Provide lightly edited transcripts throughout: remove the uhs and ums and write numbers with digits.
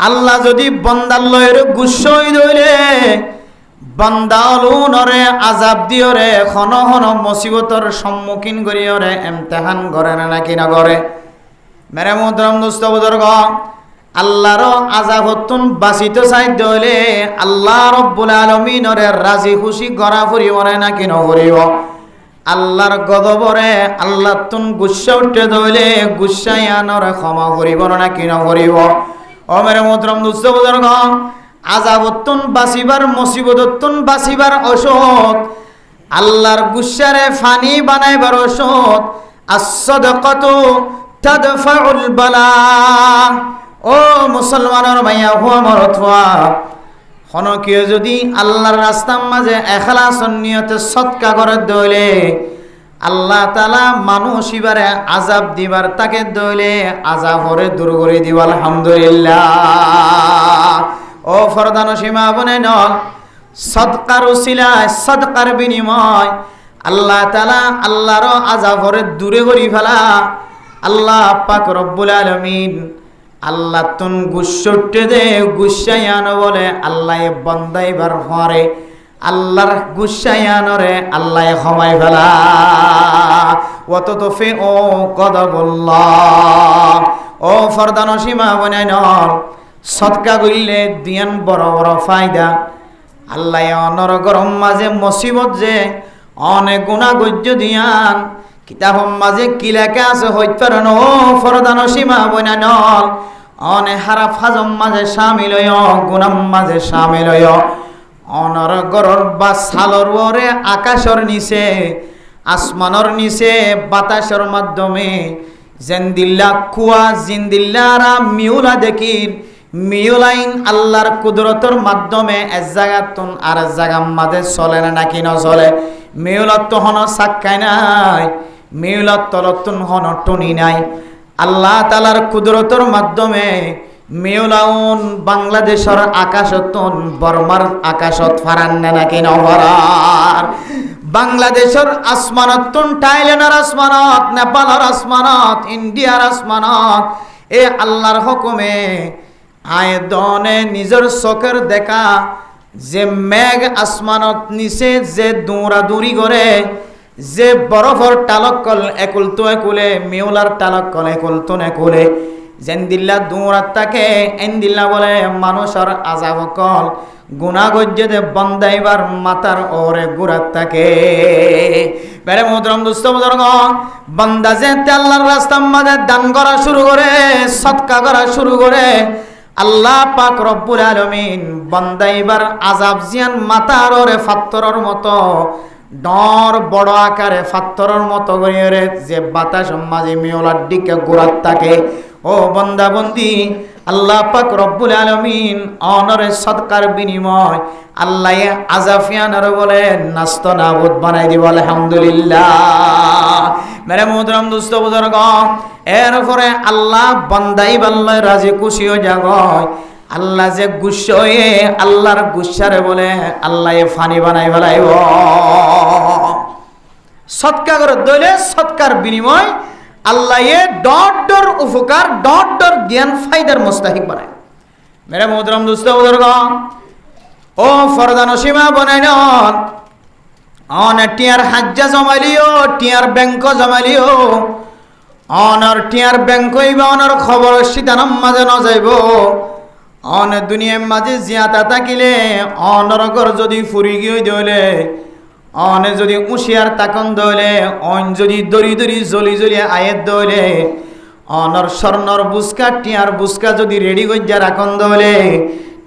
আল্লাহ যদি বান্দার লয়ের গুসই দইলে বান্দা অলুনরে আযাব দিয়রে খন খন মুসিবতর সম্মুখীন করিয়রে ইমতিহান করে না নাকি না করে। মেরে মুহতারাম দোস্ত বুজুর্গ, আল্লাহর আযাব হতুন বাঁচিত চাইতে হইলে আল্লাহ রব্বুল আলামিনরে রাজি খুশি করা ফুরিবরে নাকি নকরিব। আল্লাহর গদবরে আল্লাহ তুন গুসা উঠতে দইলে গুসাইয়ানরে ক্ষমা করিব নাকি নকরিব। ও মেরে মুহতারাম দোস্ত বুজুর্গ, আযাবতুন বাঁচিবার মুসিবততুন বাঁচিবার ঔষধ আল্লাহর গুসারে ফানি বানাইবার ঔষধ আস-সাদাকাতু তাদফাউল বালা। ও মুসলমানের মাইয়া হুয়া মরতওয়া, হনকিয়ে যদি আল্লাহর রাস্তার মাঝে এখলাসন নিয়তে সদকা করে দইলে আল্লাহ তাআলা মানুষ ইবারে আযাব দিবার তাকে দইলে আযাব হরে দূর করে দিব। আলহামদুলিল্লাহ। ও ফরদান সীমা বনে নল সদকার উসিলায় সদকার বিনিময় আল্লাহ তাআলা আল্লাহর আযাব হরে দূরে করি ফেলা। আল্লাহ পাক রব্বুল আলামিন আল্লাহ তুন গুসটে দে গুসাইয়ান বলে আল্লাহ বন্দাইবার হরে আল্লাহর গুসাইয়ানরে আল্লাহ ক্ষমাই ফেলা। ওয়াত তোফে ও কদবুল্লাহ। ও ফরদান সীমা বনে নল সদকা কইলে দিয়ান বড় বড় ফায়দা। আল্লাহ অনর গরম মাঝে মুসিবত যে অনেক গুণা গজ্য দিয়ান কিতাব মাঝে কি লেখা আছে হইতে পারে না। ও ফরদান সীমা বইনা নল অনে হারাফ হাজম মাঝে শামিল হইয় গুনাম মাঝে শামিল হইয় অনর গরর বা সালর ওরে আকাশর নিচে আসমানর নিচে বাতাসের মাধ্যমে জেন্দিল্লা কুয়া জিন্দিল্লারা মিউলা দেখির মিউলাইন আল্লাহর কুদরতর মাধ্যমে এক জায়গাতুন আর এক জায়গার মাঝে চলে না নাকি নচলে। মিউলত তো হন সাক্ষাই নাই, মিউলত তলতুন হন টনি নাই। আল্লাহ তাআলার কুদরতর মাধ্যমে মিউলাউন বাংলাদেশের আকাশতুন বর্মার আকাশত ফারান না নাকি নভরার। বাংলাদেশের আসমানতুন থাইল্যান্ডের আসমানত, নেপালের আসমানত, ইন্ডিয়ার আসমানত এ আল্লাহর হুকুমে আয়দনে নিজের চোখের দেখা যে মেঘ আসমানত নিচে যে দৌড়াদৌড়ি করে, যে বরফর টালকল একুল তো একুলে মিউলার টালকল একুল তো একুলে যেন দিল্লা দৌড়াত তাকে এন দিল্লা বলে মানুষের আযাব কল গুনাহ গজ্জে বন্দাইবার মাতার ওরে গুরাত তাকে। বেরে মুহতারাম দোস্ত বুজুর্গ, বান্দা যে আল্লাহর রাস্তার মাঝে দান করা শুরু করে সদকা করা শুরু করে আল্লাহ পাক রব্বুল আলামিন বান্দাইবার আযাব জিয়ান মাতার ওরে ফাত্তরের মতো ডর বড় আকারে ফাত্তরের মতো করে যে বাতাস মাঝে মিওলার দিকে গোড়াত থাকে। ও বান্দা বন্দি আল্লাহ পাক রব্বুল আলামিন অনরে সদকার বিনিময় আল্লাহ আযাফিয়ানর বলে নাস্ত নাবুদ বানাই দিব। আলহামদুলিল্লাহ। মেরে মুহতারাম দোস্ত বুজুর্গ, এরপরে আল্লাহ বান্দাই বাল্লাহ রাজি খুশি হয়ে যাগয়। আল্লাহ যে গুসা হয়ে আল্লাহর গুসারে বলে আল্লাহ ফানি বানাই ফেলাইব। সদকা করে দইলে সদকার বিনিময় আল্লাহ ডট ডর উপকার ডট ডর জ্ঞান ফায়দার মুস্তাহিক বানায়। মেরে মুহতারাম দোস্ত বুজুর্গ, ও ফরদান সীমা বানাই নন অন টিয়ার হাজ্জা জমাইলিও টিয়ার ব্যাংক জমাইলিও অনর টিয়ার ব্যাংক হইবা অনর খবর সিতানাম মাঝে ন যাইব। অন দুনিয়ার মাঝে জিয়াতা থাকিলে অনরগর যদি ফুরি গিয়ে দইলে অনে যদি উশিয়ার তাকন দইলে অন যদি দরি দরি জলি জলি আয়ের দইলে অনর স্বর্ণর বুসকা টিয়ার বুসকা যদি রেডি গজ্জা রাখন দইলে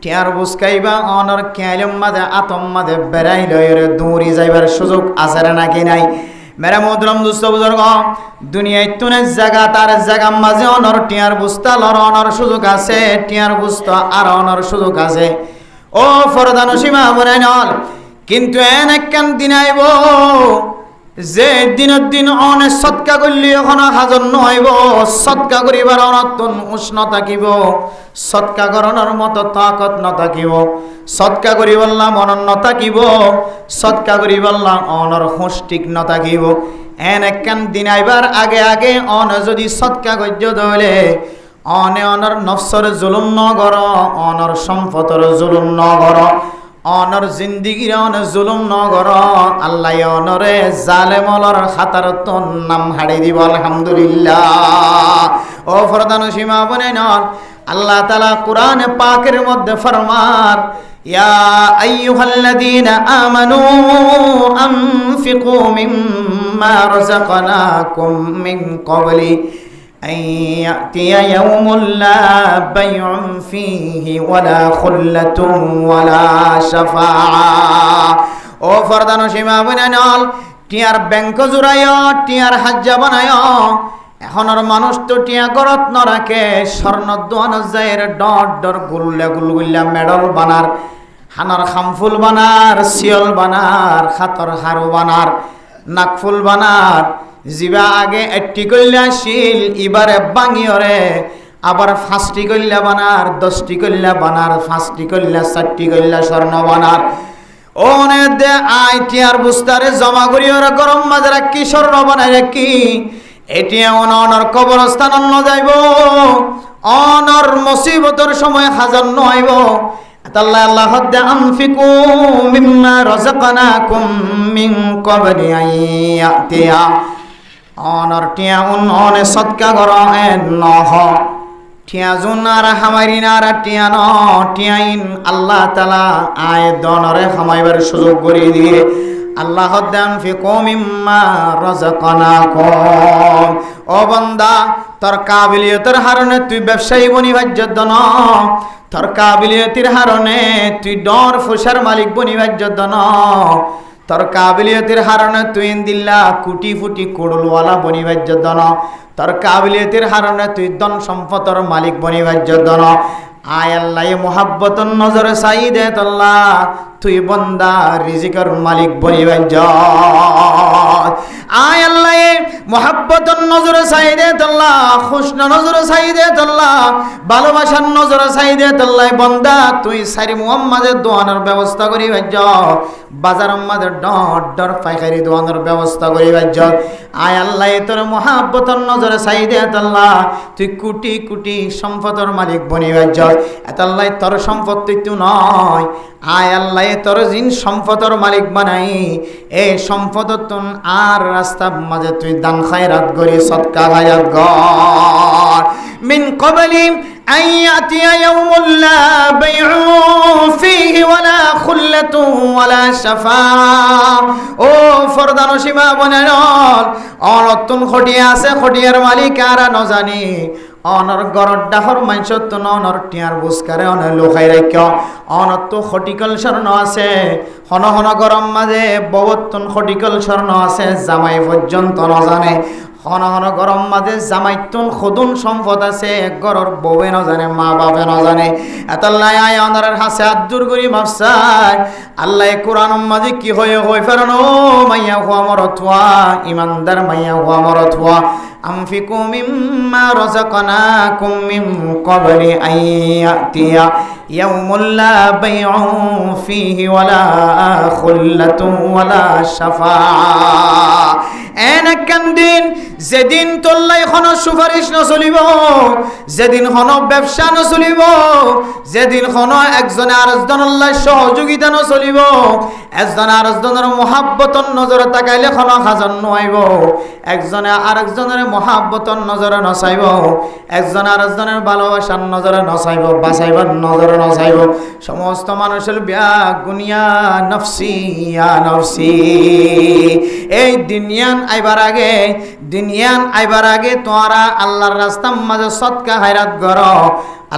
টিয়ার বুসকাইবা অনর ক্যালম মাঝে আতম মাঝে বেড়াই লয়ের দৌড়ি যাইবার সুযোগ আছে নাকি নাই। মেরা মুহতারাম দোস্ত বুজুর্গ, দুনিয়ায় তুনে জায়গা তার জায়গা মাঝে অনর টিয়ার বুস্তা লর অনর সুযোগ আছে, টিয়ার বুস্তা আর অনর সুযোগ আছে। ও ফরদান সীমা বনে নল কিন্তু এন একখান দিন আইব যে দিনের দিন অনে সদকা করলে এখনো হাজর নহইব। সদকা করিবার অনতন উষ্ণ থাকিব, সদকা করণের মতো তাকত নথাকিব, সদকা করি বললাম অনর নথাকিব, সদকা করি বললাম অনর হুঁশ ঠিক নথাকিব। এন একখান দিন আইবার আগে আগে অন যদি সদকা গজ্য দইলে অনে অনর নফসর জুলুম নগর, অনর সম্পদর জুলুম নগর, অনর জিন্দিগির অন জুলুম নগর। আল্লাহ অনরে জালেমলর খাতার তো নাম হাড়ি দিব আলহামদুলিল্লাহ। ও ফরদান সীমা বনে নন, আল্লাহ তাআলা কোরআনে পাকের মধ্যে ফরমান, ইয়া আইয়ুহাল্লাযীনা আমানু আনফিকু মিম্মা রাযাকনাকুম মিন ক্বাবলি আন ইয়াতিয়া ইয়াউমুন লা বাইউন ফীহি ওয়ালা খুল্লাতুন ওয়ালা শাফাআ। ও ফরদান সীমা বনানল, টিয়ার ব্যাংক জুড়ায়, টিয়ার হাজ্জা বানায়। এখনের মানুষ তো টিয়া গরত ন রাখে, স্বর্ণ দোয়ান যায় ডট ডর গুল্লা গুলগুল্লা মেডল বানার, হানার খামফুল বানার, শিয়ল বানার, খাতর হারু বানার, নাকফুল বানার। জিবা আগে একটি কল্যা শিল, এবারে বাঙিয়রে আবার 5টি কল্যা বানার, 10টি কল্যা বানার, 5টি কল্যা, 4টি কল্যা স্বর্ণ বানার। ওনে দে আইটিআর বুস্তারে জমা করি ওরা গরম মাঝে কি স্বর্ণ বানায় কি এটি অনর কবরস্থান অন্য যাইব, অনর মুসিবতর সময় হাজার নইব। আল্লাহ আল্লাহ দে আনফিকু মিম্মা রাযাকনাকুম মিন ক্বাবলি আন ইয়াতিয়া। অনর টিয়া অনে সদকা করা নহ, টিয়া জুনার হামারিনার টিয়া ন টিয়াইন আল্লাহ তাআলা আয় দনরে হামাইবার সুযোগ করে দিয়ে আল্লাহ দান ফিকু মিম্মা রাযাকনাকুম। ও বান্দা, তোর কাবিলিয়তের হারণে তুই ব্যবসায়ী বনি ভাজ্যদ ন, তোর কাবিলিয়তের হারণে তুই ডর ফুসার মালিক বনি ভাজ্যদ ন, তোর কাবিলিয়তের হারণে তুই দিল্লা কুটি ফুটি কুড়ুলওয়ালা বনি ভাজ্যদ ন, তোর কাবিলিয়তের হারণে তুই ধন সম্পদর মালিক বনি ভাজ্যদ ন। আয় আল্লাহ মোহাব্বতন নজরে চাই দে তল্লা তুই বন্দা রিজিকের মালিক বনিবাই যা। আয় আল্লাহ মোহাব্বতন নজরে চাই দে তল্লা, খুশন নজরে চাই দে তল্লা, ভালোবাসার নজরে চাই দে তল্লা বন্দা তুই সারি মুহাম্মাদের দোয়ানোর ব্যবস্থা করি ভাজ্য, বাজার আমাদের ডর ডর পাইকারি দোয়ানোর ব্যবস্থা করি ভাজ্য। আয় আল্লাহ তোর মোহাব্বতন নজরে চাই দে তল্লা তুই কোটি কোটি সম্পদের মালিক বনিবাই যা। এতাল্লাই তোর সম্পত্তি তুই নয়, আয় আল্লাহ তোর জিন সম্পদের মালিক বানাই, এই সম্পদ তুন আর রাস্তার মাঝে তুই দান খায়রাত করি সদকা খায়রাত কর। মিন ক্বাবলি আন ইয়াতিয়া ইয়াউমুন লা বাইউন ফীহি ওয়ালা খুল্লাতুন ওয়ালা শাফাআ। ও ফরদান সীমা বনাল, অনতুন খটিয়া আছে, খটিয়ার মালিক আর ন জানি, অনর গরর ডাহর মাইছত অনর টিয়ার বুসকারে অন লোখাই রাখ, অনত খটিকল স্বর্ণ আছে, হন হন গরম মাঝে ববত্তন খটিকল স্বর্ণ আছে, জামাই পর্যন্ত ন জানে, হন হন গরম মাঝে জামাইতুন খুদুন সম্পদ আছে, গরর বউয়ে ন জানে, মা বাপে ন জানে। এতাল্লাই আয় অনরের হাসে আদুর করি মাফসাই আল্লাহ কোরআন মাঝে কি হয়ে ফেরানো মাইয়া হুয়া মরথুয়া, ইমানদার মাইয়া হুয়া মরথুয়া। আনফিকু মিম্মা রাযাকনাকুম মিন ক্বাবলি আন ইয়াতিয়া ইয়াউমুন লা বাইউন ফীহি ওয়ালা খুল্লাতুন ওয়ালা শাফাআ। এনাকান দিন যেদিন তোল্লাই কোনো সুপারিশ নচলিব, যেদিন কোনো ব্যবসা নচলিব, যেদিন কোনো একজনে আরেকজনের সহযোগিতা নচলিব, একজনে আরেকজনের মহাব্বতর নজরে তাকাইলে কোনো হাজন নইব, একজনে আরেকজনের মহাব্বতর নজরে নচাইব, একজনে আরেকজনের ভালোবাসার নজরে নচাইব, বাঁচাইবার নজরে নচাইব। সমস্ত মানুষের বিয়া গুনিয়া নফসি ইয়া নফসি। এই দুনিয়ান আইবার আগে, দুনিয়ান আইবার আগে তোরা আল্লাহর রাস্তার মাঝে সদকা খায়রাত কর।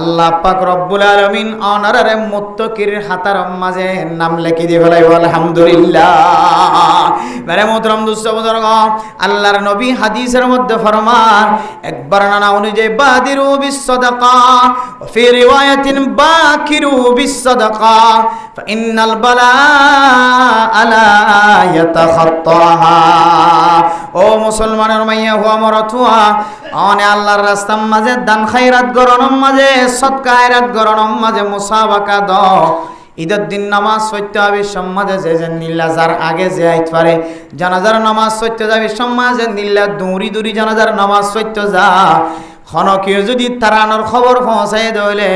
আল্লাহ পাক রব্বুল আলামিন অনারে মুত্তাকির হাতার মাঝে নাম লিখি দিয়ে ফেলাইব আলহামদুলিল্লাহ। মেরে মোহতরম দোস্ত বুজুর্গ, আল্লাহর নবী হাদিসের মধ্যে ফরমান, একবার নানা অনুযায়ী বাদিরু বিসসাদাকা ওয়া ফি রিওয়ায়াতিন বাকিরু বিসসাদাকা ফাইন্নাল বালা আলা ইয়াতাখাত্তাহা। ও মুসলমানের মাইয়া হুয়া মরথুয়া, অনে আল্লাহর রাস্তার মাঝে দান খায়রাত গরনের মাঝে সদকা খায়রাত গরনের মাঝে মুসাবাকা দ। ঈদের দিন নামাজ পড়তে হবে সমাজে, যে নীলাজার আগে যে আইতে পারে, জানাজার নামাজ পড়তে যাবে সমাজে নীলা দৌড়ি দৌড়ি জানাজার নামাজ পড়তে যা। খনকিও যদি তারানোর খবর পৌঁছাই দইলে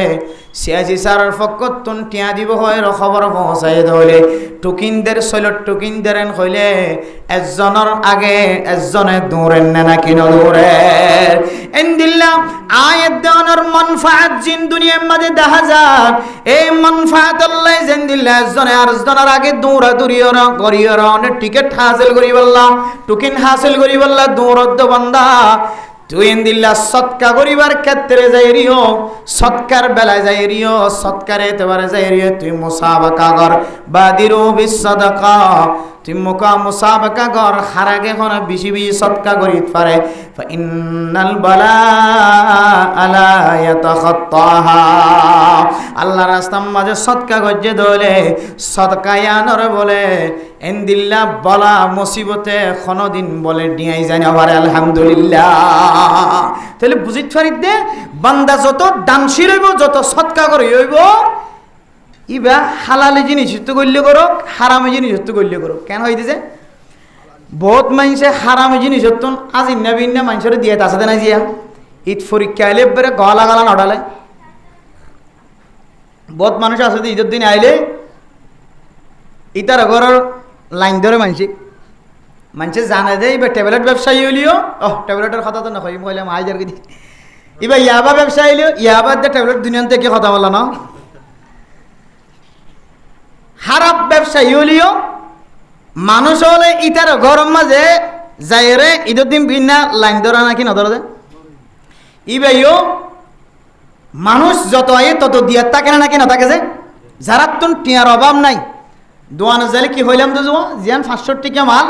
সিয়াজি সারের ফকতুন টিয়া দিব হয় খবর পৌঁছাই দইলে টুকিনদের শৈলত টুকিনদের হইলে একজনের আগে একজনে দৌড়েন না কিন দৌড়ে এন্দিল্লা আয়াত দানোর মানফাআত জিন দুনিয়ার মধ্যে দেখা যায় এই মানফাআত আল্লাহ জিন্দিল্লা একজনে আরেকজনের আগে দৌড়া দৌড়িয়রা করিয়রা অনেক টিকিট হাসিল করি বললা টুকিন হাসিল করি বললা দৌড়দ বান্দা তুই ইন্দিল্লা সৎকা করিবার ক্ষেত্রে যাইরিও সৎকার বেলায় যাইরিও সৎকারে এতবারে যাইরিও তুই মুসাবাকা কর বাদিরু বিসসাদাকা তুই মুসাবাকা কর হারাগে কোন বেশি বেশি সৎকা করিত পারে ফা ইন্নাল বালা আলা ইয়াতাখাত্তাহা আল্লাহ রাস্তার মাঝে সৎকা গজ্জে দলে সৎকায়ানর বলে এন্দিল্লা বলা মুসিবতে কোনদিন বলে ডিয়াই যায় না পারে আলহামদুলিল্লাহ। তাহলে বুঝিত পারি দে বান্দা যত দানশীল হইব যত সৎকা করে হইব ইবা হালালি জিনিস তো করলে করো হারামি জিনিস তো করলে করো কেন হইতেছে বহুত মানুষে হারামি জিনিস হতুন আজ ইন্না বিন্না মানুষের দিয়ে তাসাতে না জিয়া ঈদ পরীক্ষা আইলে এবারে গলা গালা নডালে বহুত মানুষ আছে ঈদের দিন আইলে ইতার ঘরের লাইন ধরে মানুষে জানে যে এবার ট্যাবলেট ব্যবসায়ী হইলিও ট্যাবলেটের কথা তো না কইলাম আইজার কি এবার ইয়াবা ব্যবসায়ী হইলিও ইয়াবার দিয়ে ট্যাবলেট দুনিয়ান থেকে কথা বলা না খারাপ ব্যবসায়ী হইলিও মানুষ হলে ইতার গরম মাঝে যাই রে ঈদের দিন বিনা লাইন ধরা নাকি নধরা যায় ইবাইও মানুষ যত আয়ে তত দিয়ে থাকে না নাকি না থাকে যে যারা তোর টিয়ার অভাব নাই দোয়ানো যাইলে কি হইলাম তো জিয়ান 500 টাকা মাল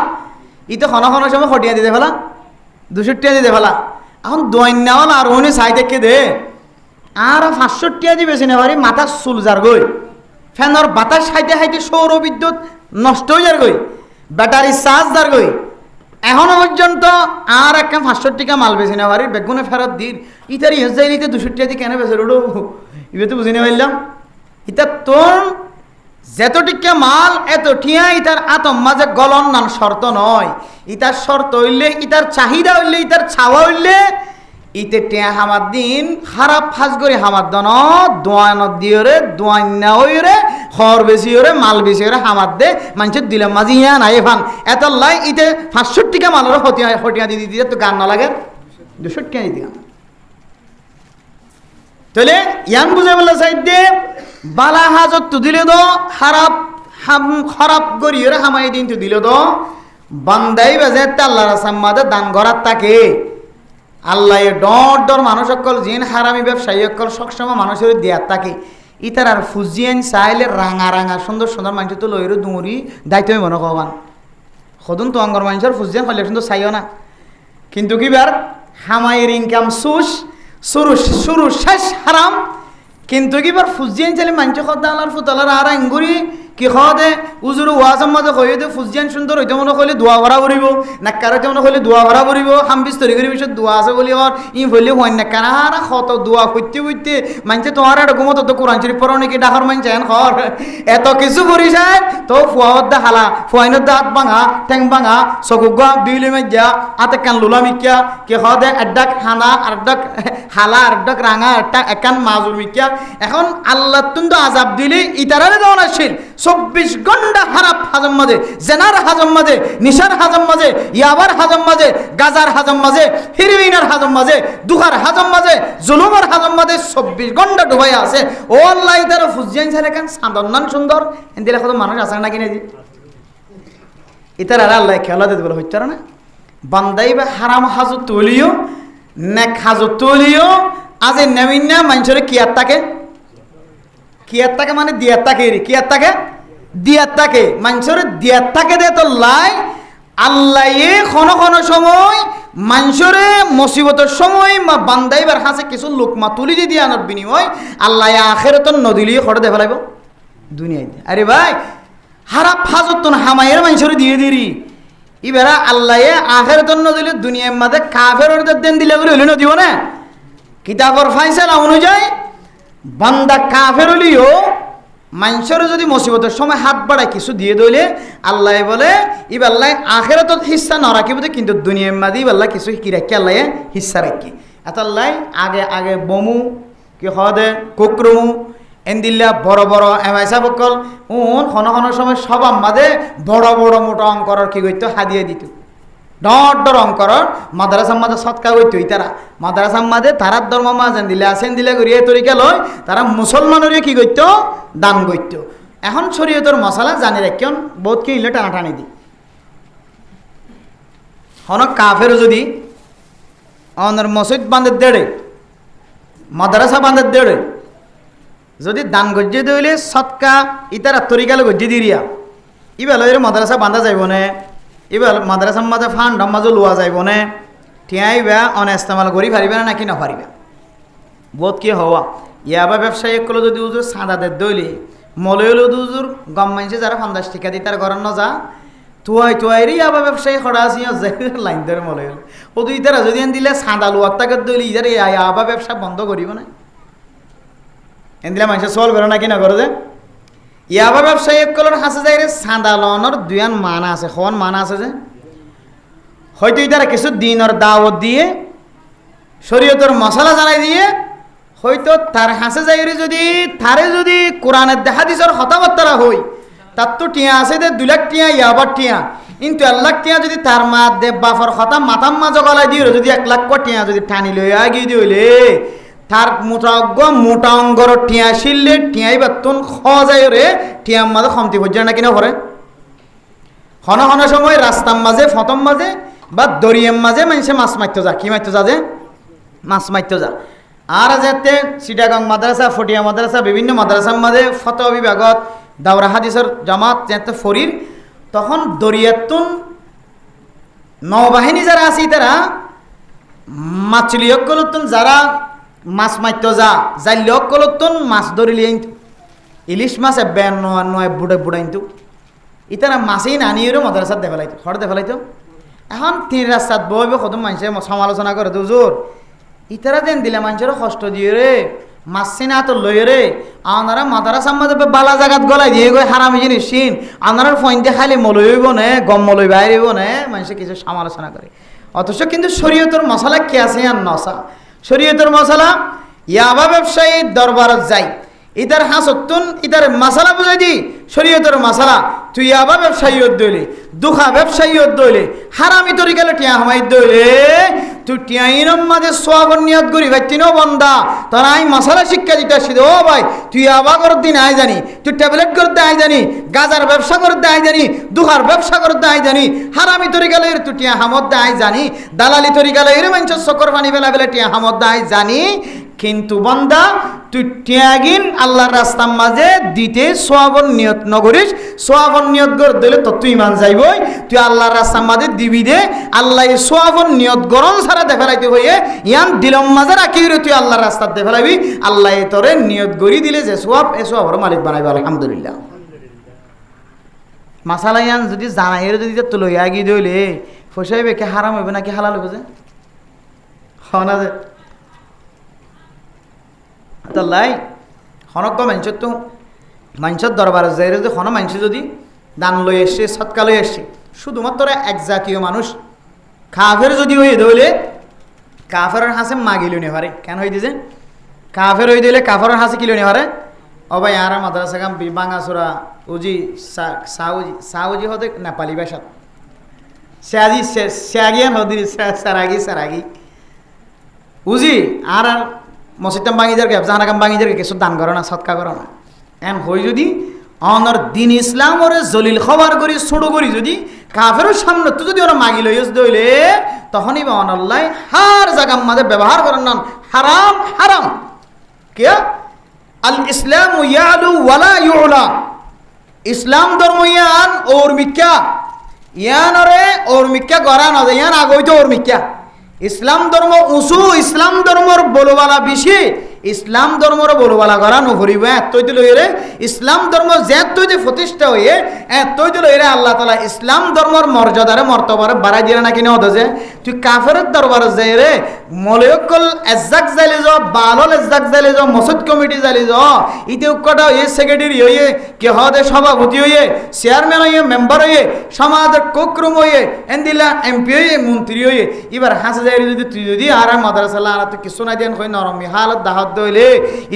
ইতো খন সময় খটিয়া দিতে ফেলা 200 টাকা দিতে ফেলা এখন দোয়ান নেওয়াল আর উনি চাই দেখে দে আর 500 টাকা দিয়ে বেশি নেওয়ারি মাথার চুল যার গই ফ্যানের বাতাস খাইতে খাইতে সৌর বিদ্যুৎ নষ্ট হয়ে যার গই ব্যাটারি চার্জ যার গই এখনো পর্যন্ত আর একটা 500 টাকা মাল বেশি নেওয়ারি বেগুনে ফেরত দিন ইতার ইয়ে যাই নিতে 200 টাকা দিয়ে কেন বেছে রোডো ইবে তো বুঝি পারলাম ইতা তোর যেত টিকা মাল এত ঠিয়া ইতার আতম মাঝে গলন নান শর্ত নয় ইতার শর্ত হইলে ইতার চাহিদা হইলে ইতার ছাওয়া হইলে ইতে টিয়া হামার দিন খারাপ ফাঁস করে হামার দন দোয়ান দিয়ে রে দোয়ান না হই রে খর বেশি হরে মাল বেশি হরে হামার দে মানুষের দিলাম মাঝি ইয়া নাই ফান এত লাই ইতে 500 টাকা মালের হটিয়া দিয়ে দিতে তো গান না লাগে 200 টাকা দিতে তাহলে ইয়ান বুঝে বললে সাইডে বালা হাজত তো দিলে দো খারাপ গড়িয়ে হামাই দিন তো দিলে দো বান্দাই বাজে আল্লাহ রাসাম্মাদে দান করার তাকে আল্লাহ ডর মানুষ সকল জিন হারামি ব্যবসায়ী সকল সবসময় মানুষের দেয়ার তাকে ইতার আর ফুজিয়ান চাইলে রাঙা রাঙা সুন্দর সুন্দর মানুষ তো লইরো দৌড়ি দায়িত্ব মনে কবান সদন তো অঙ্গর মানুষের ফুজিয়ান হলে সুন্দর চাইও না কিন্তু কিবার হামাইয়ের ইনকাম শুরু শেষ হারাম কিন্তু কিবার ফুজিয়ান চাইলে মানুষ খদ্দা আল্লাহর ফুতালার আর আঙ্গুরি কি দে উজুরু ওয়াজম মাঝে কই দে ফুজিয়ান সুন্দর হইতে মনে কইলে দোয়া ভরা করিব নাক্কার হইতে মনে কইলে দোয়া ভরা করিব হামবিস তরি করি পিছত দোয়া আছে বলি হর ই বলি হই না কানা আর কত দোয়া কইতে মানছে তোমার এটা ঘুমত তো কোরআন শরীফ পড়ো নাকি ডাকর মানছে এন খর এত কিছু করিছে তো ফুয়াত দা হালা ফুয়াইনত দা হাত ভাঙা ঠ্যাং ভাঙা চকুগা বিলি মাইজা আতে কান লুলা মিকিয়া কি দে একডাক হানা আর ডাক হালা আর ডাক রাঙা একটা একান মাজুর মিকিয়া এখন আল্লাহ তুন্দ আযাব দিলি ইতারারে দেওয়া ছিল 24 ঘন্টা হারাপ হাজম মাঝে জেনার হাজম মাঝে নিশার হাজম মাঝে ইয়াবার হাজম মাঝে গাজার হাজম মাঝে হিরোইনের হাজম মাঝে দুখার হাজম মাঝে জুলুমের হাজম মাঝে 24 ঘন্টা ডুবাই আছে ও আল্লাহ ইতার ফুজিয়ান ছাড়া কেন সাধারণ সুন্দর এন্দিলে কত মানুষ আছে নাকি না ইতার আর আল্লাহ খেলা দিতে বলে হইতার না বান্দাই বা হারাম হাজু তুলিও নেক হাজু তুলিও আজ নেমিনা মানুষের কিয়ার থাকে মানে দিয়ার থাকে কিয়ার থাকে দিয়ার থাকে মানুষের দিয়ার থাকে দে তো লাই আল্লাহ কোন সময় মানুষের মুসিবতের সময় বান্দাইবার হাসে কিছু লোকমা তুলি দিয়ে দিয়ে আনার বিনিময় আল্লাহ আখেরাত নদিলিয়ে খড়ে দেখা লাগবে দুনিয়ায় আরে ভাই হারাপ হাজত হামাইয়ের মানুষের দিয়ে দিরি এবারা আল্লাহ আখেরাত নদিলে দুনিয়ার মাঝে কাফের দেন দিলে বলে হইলে নদিব না কিতাবর ফাইসালা অনুযায়ী বান্দা কাফের হলিও মানুষের যদি মুসিবতের সময় হাত বাড়ায় কিছু দিয়ে দইলে আল্লাহ বলে ইবাল্লাহ আখেরাতত হিস্সা না রাখিব কিন্তু দুনিয়ার মাঝে ইবাল্লাহ কিছু কি রাখি আল্লাহ হিস্সা রাখি এতাল্লাই আগে আগে বমু কি হদে কুকরমু এন্দিল্লা বড় বড় এমাইসা বকল খন সময় সবার মাঝে বড় বড় মোটা অঙ্কর কি করতো হাদিয়ে দিত ডর অঙ্কর মাদ্রাসার মাঝে সৎকা করতো তারা মাদ্রাসার মাঝে তারার ধর্ম মাজেন দিলে আসেন দিলে করি এ তরিকা লয় তারা মুসলমানের কি করতো দান করতো এখন শরীয়তের মশলা জানি রাখিয়ন বহুত কি ইলে টানাটানি দি হন কাফের যদি অনর মসজিদ বাঁধে দেড়ে মাদ্রাসা বাঁধে দেড়ে যদি দান গজ্জে দিলে সৎকা ইতারা তরিকালে গজ্জে দিরিয়া ইবেল এর মাদ্রাসা বাঁধা যাইব না এবার মাদ্রাসার মাঝে ফান্ড মাঝে লোয়া যাইব না ঠিয়াইবা অনেস্তেমাল করি পারিবে না নাকি না পারিবে বোধ কি হওয়া ইয়াবা ব্যবসায়ী করলে যদি উজুর সাঁদাদের দইলে মলয়ল উজুর গম মাইছে যারা 50 টাকা দিই তার ঘর না যা তুয়াইরি ইয়াবা ব্যবসায়ী খড়া আসি লাইন ধরে মলয়ল ও দুই তারা যদি দিলে সাঁদা লোয়ার তাকে দইলে ইজার ইয়াবা ব্যবসা বন্ধ করিব না এন দিলে মানুষের সল করে নাকি না করে যে ইয়াবা ব্যবসায়ী কলর হাসে যাই রে সাঁদা লনের দুয়ান মানা আছে খন মানা আছে যে হয়তো ইতারা কিছু দিনের দাওয়াত দিয়ে শরীয়তের মশলা জানাই দিয়ে হয়তো তার হাসে যাই রে যদি তারে যদি কোরআনের হাদিসের কথাবার্তা হই তার তো টিয়া আছে দে 2 লাখ টিয়া ইয়াবার টিয়া কিন্তু 1 লাখ টিয়া যদি তার মা দেব বাফর কথা মাথাম মাঝে গলায় দিয়ে যদি 1 লাখ টিয়া যদি টানি লই আগিয়ে দিলে তার মোটা অঙ্গর টিয়া শিললে টিয়াই বাতুন খাওয়া রে টিয়ার মাঝে কমতি পর্যায়ে না কিনা ভরে হন সময় রাস্তার মাঝে ফতম মাঝে বা দরিয়ার মাঝে মানুষে মাছ মারতে যা কি মারতে যা যে মাছ মারতে যা আর যাতে চিটাগং মাদ্রাসা ফটিয়া মাদ্রাসা বিভিন্ন মাদ্রাসার মাঝে ফতোয়া বিভাগত দাওরা হাদিসের জামাত যাতে ফরির তখন দরিয়াতুন নৌবাহিনী যারা আছে তারা মাছলিয়কলতুন যারা মাছ মারতে যা জাইলকলতুন মাছ ধরিলি আনতো ইলিশ মাছ বেন নয় বুড়াইতো ইতারা মাছেই নানিয়েরও মাদ্রাসাত দেখালাইতো খড় দেখালাইতো এখন 3 রাস্তাত বইবে কত মানুষে সমালোচনা করে তো জোর ইতারা দেন দিলে মানুষেরও কষ্ট দিয়ে রে মাছ চিনা তো লই রে আনারা মাদ্রাসার মধ্যে বালা জাগাত গলাই দিয়ে গই হারামি জিনিস চিন আনারার ফইনতে খালি মলইব না গম মলই বাইরেব না মানুষে কিছু সমালোচনা করে অথচ কিন্তু শরীয়তের মশলা কি আছে আর নসা শরীয়তের মশলা ইয়াবা ব্যবসায়ী দরবারত যাই ইতার হাসতুন ইতার মশলা বুঝাই দি শরীয়তের মশলা তুই ইয়াবা ব্যবসায়ী দইলে দুখা ব্যবসায়ী দইলে হারামি তরিকালে টিয়া হামাই দইলে তুই টিয়াইনম মাঝে সোয়াবন নিয়ত করি ভাই তিনও বন্দা তারা আই মশলা শিক্ষা দিতে আসি ও ভাই তুই ইয়াবা করতে দিন আই জানি তুই ট্যাবলেট করতে আই জানি গাজার ব্যবসা করতে আই জানি দুখার ব্যবসা করতে আই জানি হারামি তরিকালে তুই টিয়া হামদ আই জানি দালালি তরিকালে এর মানুষ চক্কর পানি বেলা বেলা টিয়া হামদ আই জানি কিন্তু বন্দা তুই ত্যাগিন আল্লাহর রাস্তার মাঝে দিতে সোয়াবন নিয়ত নগরিস সোয়াবন নিয়ত গর দিলে তো তুই মান যাইবই তুই আল্লাহর রাস্তার মাঝে দিবি দে আল্লাহ সোয়াবন নিয়ত গরম ছাড়া দেখালাইতে হইয়ে ইয়ান দিলম মাঝে রাখি তুই আল্লাহর রাস্তার দেখালাবি আল্লাহ তোরে নিয়ত গড়ি দিলে যে সোয়াব এ সোয়াবর মালিক বানাইবে আলহামদুলিল্লাহ মাসালা ইয়ান যদি জানাই যদি তো লইয়া গিয়ে দইলে ফসাইবে কে হারাম হইবে নাকি হালাল হইবে যে হনা যে তাল্লাই হনক মানুষের তো মানুষের দরবারে যাই যে হন মানুষ যদি দান লই এসছে সৎকা লই এসছে শুধুমাত্র এক জাতীয় মানুষ কাফের যদি হয়ে ধরলে কাফের হাসে মাগিল নে পারে কেন হয়ে দিয়েছে কাফের হয়ে দিলে কাফের হাসে কিলো নে পারে ও ভাই আর মাদ্রাসা কাম বাঙাচোরা উজি সাউজি হতে নেপালি ভাষাত স্যাজি স্যাগিয়ান হদি সারাগি উজি আর মসজিদাম ভাঙিদের জাহানাকাম ভাঙিদের কিছু দান করো না সৎকা করো না এন হই যদি অনর দিন ইসলাম ওরে জলিল খবর করি ছোট করি যদি কাফের সামনে তো যদি ওরা মাগি লইস দইলে তখনই বা অনল্লাই হার জায়গার মাঝে ব্যবহার করেন না হারাম হারাম কে আল ইসলাম ইয়ালু ওয়ালা ইউলা ইসলাম ধর্ম ইয়ান ওর মিক্কা ইয়ান ওরে ওর মিক্কা গড়া না ইয়ান আগই তো ওর মিক্কা ইসলাম ধর্ম উঁচু ইসলাম ধর্মর বলবালা বেশি ইসলাম ধর্মর বলবালা করা নভরিব এতই লইরে ইসলাম ধর্ম যেতই প্রতিষ্ঠা হয়ে এতই লইরে আল্লাহ তাআলা ইসলাম ধর্মর মর্যাদারে মর্তবারে বাড়াই দিলে না কিনা হতো যে তুই কাফেরের দরবারে যাই রে মলয়কল এজাক যাইলে যাও বালল এজাক যাইলে যাও মসজিদ কমিটি যাইলে যাও ইতে উক্কটা হয়ে সেক্রেটারি হয়ে কে হদে সভাপতি হয়ে চেয়ারম্যান হয়ে মেম্বার হয়ে সমাজের কোকরুম হয়ে এন্দিলা এমপি হয়ে মন্ত্রী হয়ে এবার হাসে যাই যদি তুই যদি আর মাদ্রাসা আর তো কিছু নাই দেন হয় নরমি হালত দাহাত দইলে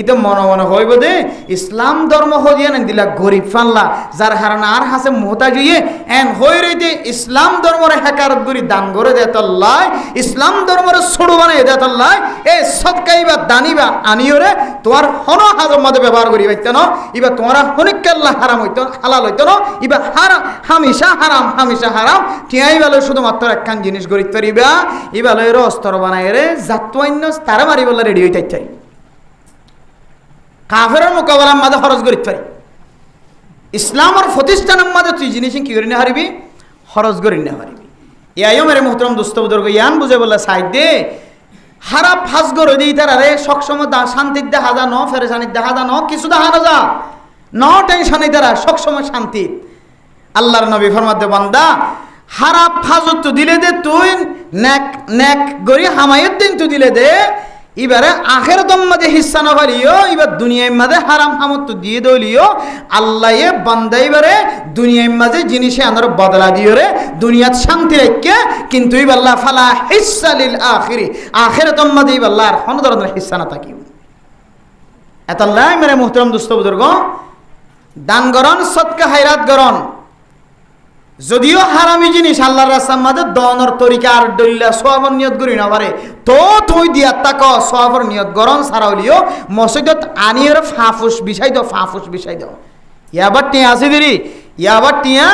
ইতে মনে মনে হইব দে ইসলাম ধর্ম হইয়া এন্দিলা গরিব ফানলা যার হারানা আর হাসে মোহতাজ হয়ে এন হই রইতে ইসলাম ধর্মরে হেকারত করি দান করে দেতল্লাহ ইসলাম ধর্মরে ছোড়ো বানাই দেতল্লাহ এ সৎকাইবা দানিবা আনিওরে তোমার হন হাজর মধ্যে ব্যবহার করি পাইতে ন ইবা তোমার হনিকাল্লাহ হারাম হইতো হালাল হইতো ন ইবা হারাম হামেশা হারাম টিয়াই বেলা শুধুমাত্র একখান জিনিস গরিব তরিবা ইবালে অস্তর বানাই রে জাতওয়ান্য তারা মারি বললে রেডি হইতে চাই কাফেরের মোকাবেলার মাঝে খরচ করিত পারি ইসলামের প্রতিষ্ঠানের মাঝে তুই জিনিস কি করি না হারিবি খরচ করি না হারিবি ইয়াইও মেরে মোহতরম দুস্থ বুজুর্গ ইয়ান বুঝে বললে সাইড দে হারা ফাঁস করে দিই তারা রে সবসময় শান্তির দেখা যা ন ফেরেশানির দেখা যা ন কিছু দেখা না যা ন টেনশনই তারা সবসময় শান্তি আল্লাহর নবী ফরমাতে বান্দা হারা ফাজত তো দিলে দে তুই নেক গরি হামায়ের দিন তো দিলে দে এবারে আখেরাতের মাঝে হিস্সা না পারিও এবার দুনিয়ার মাঝে হারাম হামত তো দিয়ে দলিও আল্লাহ বান্দা এবারে দুনিয়ার মাঝে জিনিসে আনার বদলা দিও রে দুনিয়াত শান্তি রেখে কিন্তু ইবাল্লাহ ফালা হিস্সা লিল আখিরি আখেরাতের মাঝে ইবাল্লাহ আর কোনো ধরনের হিস্সা না থাকিও এতাল্লাহ মেরে মুহতারাম দোস্ত বুজুর্গ দান গরন সদকা হায়রাত গরন যদিও হারামি জিনিস আল্লাহর রাস্তার মাঝে দনের তরিকা আর দলিলা সওয়াবর নিয়ত করি না পারে তো তুই দিয়া তাক সওয়াবর নিয়ত গরন সারাউলিও মসজিদত আনিয়ের ফাফুস বিষয় দাও ইয়াবার টিয়া আছে দেরি ইয়াবার টিয়া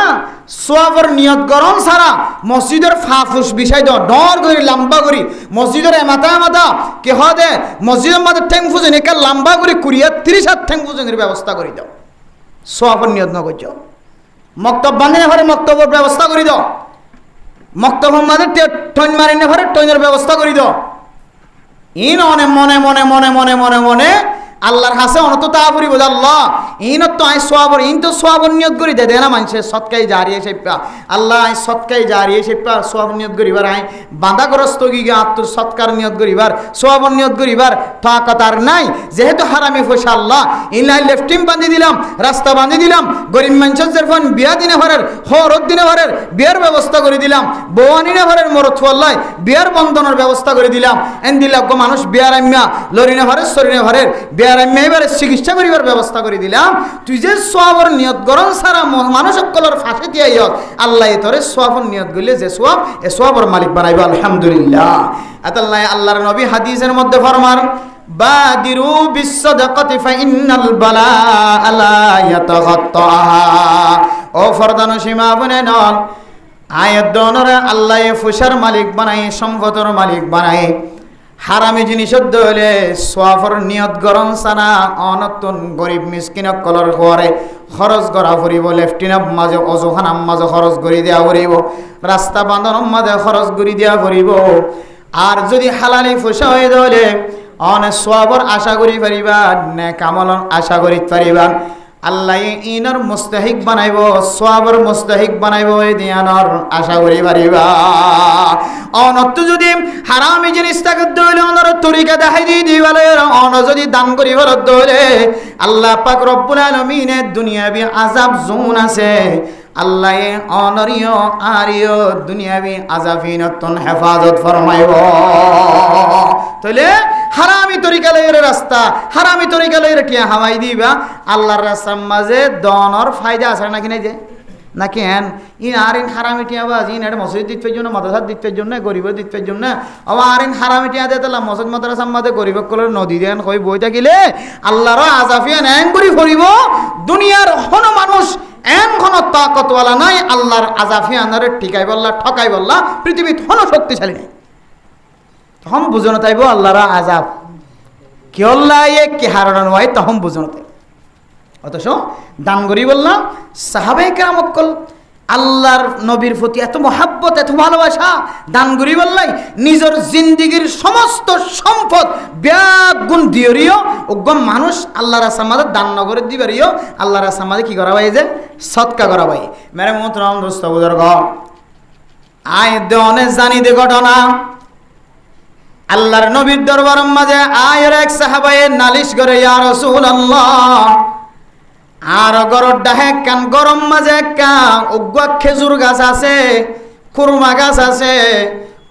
সওয়াবর নিয়ত গরন সারা মসজিদের ফাফুস বিষয় দাও ডর করি লম্বা করি মসজিদের মাথা কে হদে মসজিদের মাঝে ঠ্যাং ফুজেন একা লম্বা করে কুড়িয়া 30 হাত ঠ্যাং ফুজেনের ব্যবস্থা করে দাও সওয়াবর নিয়ত না করছো মক্তব বাঁধিনে ঘরে মক্তবের ব্যবস্থা করি দাও মক্তব মাঝে টইন মারিনে ঘরে টইনের ব্যবস্থা করি দাও ইন অনে মনে মনে মনে মনে মনে মনে আল্লাহর হাসে অনত তা করিব আল্লাহ ইন তো আই সোয়াবর ইন তো সোয়াবর নিয়ত করি দে না মানুষে সৎকাই জারিয়ে সেপা আল্লাহ আই সৎকাই জারিয়ে সেপা সোয়াবর নিয়ত করিবার আই বাঁধাগ্রস্ত গিয়ে আত্মর সৎকার নিয়ত করিবার সোয়াবর নিয়ত করিবার তাকাত আর নাই যেহেতু হারামি পয়সা আল্লাহ ইনলাই লেফটিম বাঁধি দিলাম রাস্তা বাঁধি দিলাম গরিব মানুষের ফোন বিয়া দিনে ভরের হরত দিনে ভরের বিয়ের ব্যবস্থা করে দিলাম বৌয়ানিনে ভরের মরত ফল্লাই বিয়ের বন্ধনের ব্যবস্থা করে দিলাম এন দিলাম মানুষ বিয়ার আম্যা লরিনে ভরের সরিনে ভরের এবারে চিকিৎসা করিবার ব্যবস্থা করে দিলাম তুই যে সোয়াবর নিয়ত গরম সারা মানুষ সকলের ফাঁসে দিয়ে আল্লাহ তোরে সোয়াবর নিয়ত গলে যে সোয়াব এ সোয়াবর মালিক বানাইব আলহামদুলিল্লাহ আতাল্লাহ আল্লাহর নবী হাদিসের মধ্যে ফরমান বাদিরু বিসসাদাকাতি ফাইন্নাল বালাআ লা ইয়াতাগাত্তাহা ও ফরদান সীমা বনে নল আয়াত দনরে আল্লাহ ফুসার মালিক বানাই সম্পদের মালিক বানাই হারামি জিনিসের দলে সোয়াফর নিয়ত গরম সানা অনতন গরিব মিসকিনক কলর ঘরে খরচ করা ফুরিব লেফটিনের মাঝে অজুখানার মাঝে খরচ করে দেওয়া ফুরিব রাস্তা বাঁধানোর মাঝে খরচ করে দেওয়া ফুরিব আর যদি হালালি ফুসা হয়ে দলে অনেক সোয়াবর আশা করি পারিবা নে কামলন আশা করি পারিবা আল্লাহ ইনর মুস্তাহিক বানাইব সোয়াবর মুস্তাহিক বানাইব এই দিয়ানর আশা করি পারিবা অনত যদি হারামি জিনিস থাকে দইলে অনর তরিকা দেখাই দি দিবালে অন যদি দান করি ফলত দইলে আল্লাহ পাক রব্বুল আলামিনের দুনিয়াবি আযাব জুন আছে আল্লাহ অনরিয় আরিয় দুনিয়াবি আযাবিনতন হেফাজত ফরমাইব তাহলে হারামি তরিকা লইর রাস্তা হারামি তরিকা লইর টিয়া হামাই দিবা আল্লাহর রাস্তার মাঝে দনর ফায়দা আছে নাকি নাই যে নাকি হ্যান ইন আর ইন হারামি টিয়া বাজ ইন এটা মসজিদ দিতের জন্য মাদ্রাসা দিতের জন্য গরিব দিতের জন্য আবার আর ইন হারামি টিয়া দিয়ে তাহলে মসজিদ মাদ্রাসার মাঝে গরিব কলের নদী দেন কই বই থাকিলে আল্লাহর আজাফিয়া ন্যাং করি ফরিব দুনিয়ার হন মানুষ এন কোন তাকতওয়ালা নাই আল্লাহর আজাফিয়া আনারে ঠিকাই বললা ঠকাই বললা পৃথিবীত হন শক্তিশালী নাই তখন বুঝনো তাইব আল্লাহর আজাব কি আল্লাহ কি হারানো হয় তখন বুঝনো তাই অথচ দান করি বললাম সাহাবায়ে কেরাম অকল আল্লাহর নবীর প্রতি এত মহাব্বত এত ভালোবাসা দান করি বললাই নিজের জিন্দিগির সমস্ত সম্পদ ব্যাগুণ দিয়রিও ওগম মানুষ আল্লাহর রাস্তার মাঝে দান নগরে দিবারিও আল্লাহর রাস্তার মাঝে কি করা ভাই যে সৎকা করা ভাই মেরে মোহতরম দোস্ত বুজুর্গ আয় দনে জানি দে ঘটনা আল্লাহর নবীর দরবারের মাঝে আয়ের এক সাহাবায়ে নালিশ করে ইয়া রাসূলুল্লাহ আর গরর ডাহে কান গরম মাঝে কা উগ্গা খেজুর গাছ আছে কুরমা গাছ আছে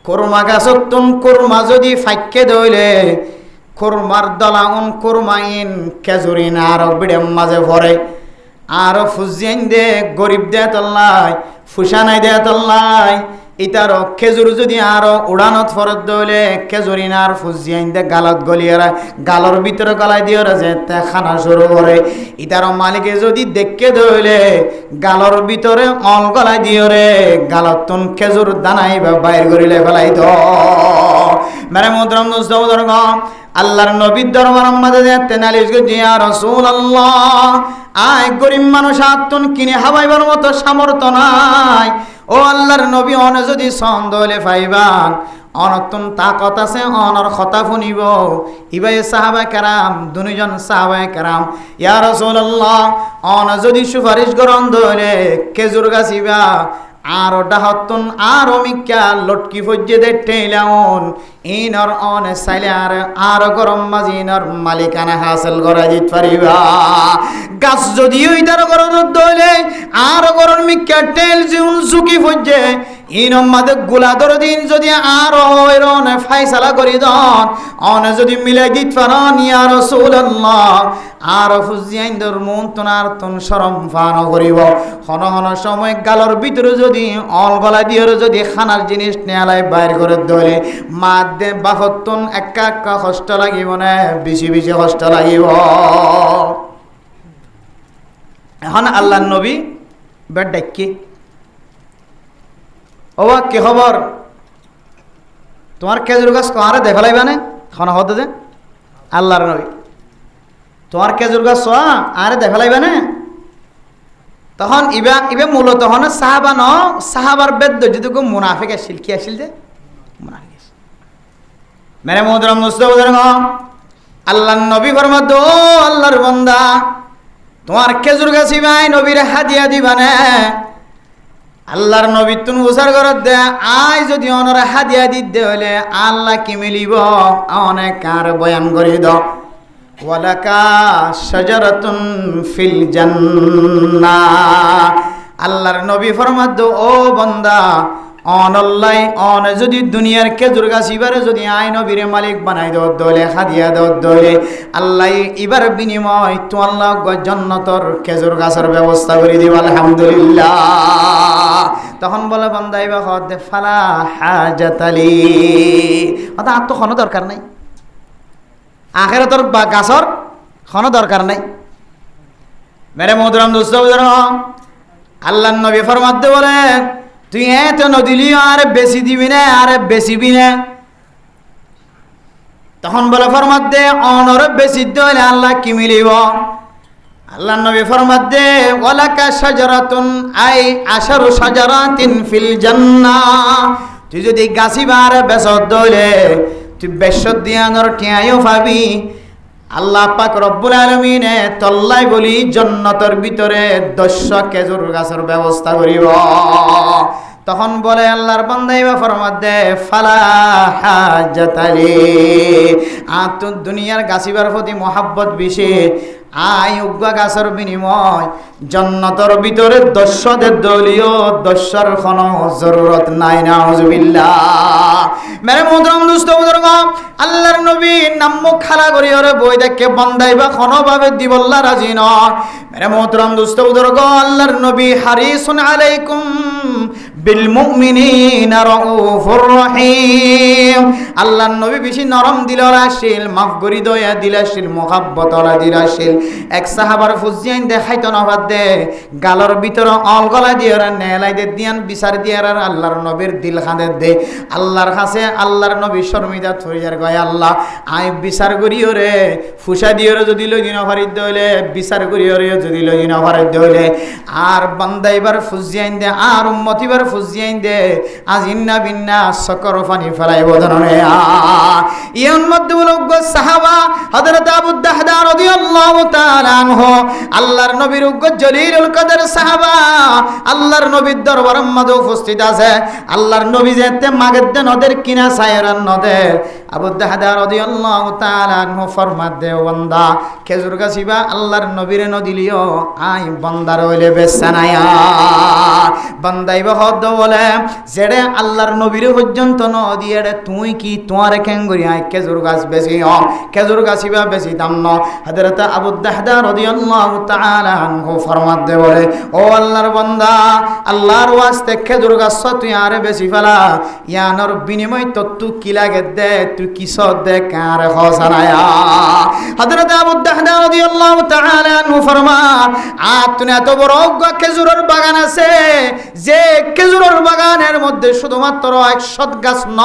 কুরমা গাছত তুন কুরমা যদি ফাইকে দইলে কুরমার দলাউন কুরমাইন খেজুরিন আর বিড়েম মাঝে ভরে আর ফুজিয়ান দে গরিব দে তল্লাই ফুসানাই দে তল্লাই ইতার খেজুর যদি আরো উড়ানত ফরত দইলে খেজুরিন আর ফুজিয়ান দে গালত গলিয়ারা গালর ভিতরে গলাই দিয়ে যে তে খানা শুরু করে ইতার মালিকে যদি দেখকে দইলে গালর ভিতরে অল গলাই দিয়ে রে গালত তুন খেজুর দানাই বা বাইর করিলে ফেলাই দ মেরে মুদ্রম দোস্ত বুজুর্গ আল্লাহর নবীর দরবারের মধ্যে যেতে নালিশ করছি ইয়া রাসূলুল্লাহ আয় গরিব মানুষ আত্মন কিনে হাবাইবার মতো সামর্থ্য নাই ও আল্লাহর নবী অনে যদি ছন্দ হলে পাইবান অনতুন তাকত আছে অনর কথা শুনিব ইবাই সাহাবা কেরাম দুজন সাহাবা কেরাম ইয়া রাসূলুল্লাহ অন যদি সুপারিশ গরম দলে খেজুর গাছিবা আর ডাহতুন আর মিক্কা লটকি ফজ্জে দে টেলাউন ইনর অন সাইলে আর গরম মাজিনর মালিকানা হাসিল করা জিত পারিবা গাছ যদি ওইটার গরম দলে আর গরম মিক্কা টেল জুন সুকি ফজ্জে ইনম মাদে গুলা দর দিন যদি আর হইরন ফাইসালা করি দন অন যদি মিলে দিত পারন ইয়া রাসূলুল্লাহ আর ফুজিয়াইন দর মন তোনার তুন শরম ফান করিব হন হন সময় গালর ভিতরে যদি অল গলা দিয়ে যদি খানার জিনিস নেয়ালাই বাইর করে দলে মাদে বাহতুন একা একা কষ্ট লাগিব না বেশি বেশি কষ্ট লাগিব এখন আল্লাহর নবী বেড ডাকি ও কি খবর তোমার খেজুর গাছ কারে দেখালাইবা না খানা হতে যে আল্লাহর নবী তোমার খেজুর গাছ আরে দেখালাইবা না তখন ইবে মূলত হন সাহাবা ন সাহাবার বেদ্য যদি মুনাফিক আসছিল কি আসছিল যে মুনাফিক আসছিল মেরে মুহতরম মুস্তাফা আল্লাহর নবী ফরমাদ ও আল্লাহর বান্দা তোমার খেজুর গাছ ভাই নবীর হাদিয়া দিবা না আল্লাহর নবী তুন উসার করত দে আই যদি অনরা হাদিয়া দিতে হলে আল্লাহ কি মিলিব অনেক আর বয়ান করি দ ওয়ালাকা শাজারাতুন ফিল জান্নাহ আল্লাহর নবী ফরমাদ ও বান্দা অনল্লাই অন যদি দুনিয়ার খেজুর গাছ ইবারে যদি আই নবীরে মালিক বানাই দেওয়ার দলে হাদিয়া দেওয়ার দলে আল্লাহ ইবার বিনিময় তো আল্লাহ জান্নাতর খেজুর গাছের ব্যবস্থা করে দিব আলহামদুলিল্লাহ তখন বলে বান্দা ইবা হদ ফালা হাজাতালি অর্থাৎ আর তো কোনো দরকার নাই আখিরাতের বা গাছর কোনো দরকার নাই মেরে মুহতরম দোস্ত আল্লাহর নবী ফরমাতে বলে তুই এত নদিলি আর বেশি দিবি না আর বেশিবি না তখন বলে ফরমাত দে অনর বেশি দিলে আল্লাহ কি মিলিব আল্লাহ নবী ফরমাত দে ওয়ালাকা শাজারাতুন আই আশারু শাজারাতিন ফিল জান্নাহ তুই যদি গাছিবার বেসত দলে তুই বেসত দিয়ানোর টিয়াইও পাবি আল্লাহ পাক রব্বুল আলামিনে তল্লাই বলি জান্নাতের ভিতরে 10 খেজুর গাছের ব্যবস্থা করিব তখন বলে আল্লাহর বান্দা ইবা ফরমাত দে ফালা হাজাতালি আত দুনিয়ার গাছিবার প্রতি মহব্বত বেশি আই উগ্গা গাছের বিনিময় জান্নাতের ভিতরে 10 দলীয় 10 কোনো জরুরত নাই নাউজুবিল্লাহ মেরে মুহতরম দোস্ত বুজুর্গ আল্লাহর নবী নাম খালা করি ওরে বই দেখে বান্দাইবা কোনো ভাবে দিবল্লা রাজি ন মেরে মুহতরম দোস্ত বুজুর্গ আল্লাহর নবী হারিসুন আলাইকুম বিল মুমিনিনা রাউফুর রহিম আল্লাহর নবী বেশি নরম দিলর আসিল মাফ করি দয়া দিলাশিল মুহাব্বত ওলা দিলাশিল এক সাহাবার ফুজিয়ান দেখাইতো না বাদ দে গালর ভিতরে অল গলা দিয়ে নেলাই দে দিয়ান বিচার দিয়ে আল্লাহর নবীর দিল খাঁদে দে আল্লাহর কাছে আল্লাহর নবী শর্মিদা থইয়ার গয় আল্লাহ আই বিচার করিও রে ফুসা দিও রে যদি লই দিন ফারিদ দইলে বিচার করিও রে যদি লই দিন ফারিদ দইলে আর বান্দা এবার ফুজিয়ান দে আর উম্মত এবার ফুজিয়াইন দে আজিন্না বিন্না সকর পানি ফেলাইব ধরনে ইয়ার মধ্যে উগ্র সাহাবা হযরত আবু দাহদা রাদিয়াল্লাহু তাআলা আনহু আল্লাহর নবীর উগ্র জলিলুল কদর সাহাবা আল্লাহর নবীর দরবারের মধ্যে উপস্থিত আছে আল্লাহর নবী যেতে মাগেদে নদের কিনা সায়রান নদের আবু দাহদা রাদিয়াল্লাহু তাআলা আনহু ফরমাত দে বান্দা খেজুর গাছিবা আল্লাহর নবীরে নদিলিও আই বান্দার হইলে বেসানায়া বান্দাইবা হদ বলে যেড়ে আল্লাহর নবীরে পর্যন্ত ন দিয়ে তুই কি তোমার কেঙ্গুরি আই খেজুর গাছ বেশি খেজুর গাছিবা বেশি দাম ন হযরত আবু দাহদা রাদিয়াল্লাহু তাআলা আনহু ফরমাত দে বলে ও আল্লাহর বান্দা আল্লাহর ওয়াস্তে খেজুর গাছ তুই আরে বেশি ফেলা ইয়ানোর বিনিময় তো তুই কি লাগে দে তুই কিস দে কারে খসানায়া হযরত আবু দাহদা রাদিয়াল্লাহু তাআলা আনহু ফরমান আতুনে এত বড় খেজুরের বাগান আছে যে খেজুরের বাগানের মধ্যে শুধুমাত্র 100 গাছ ন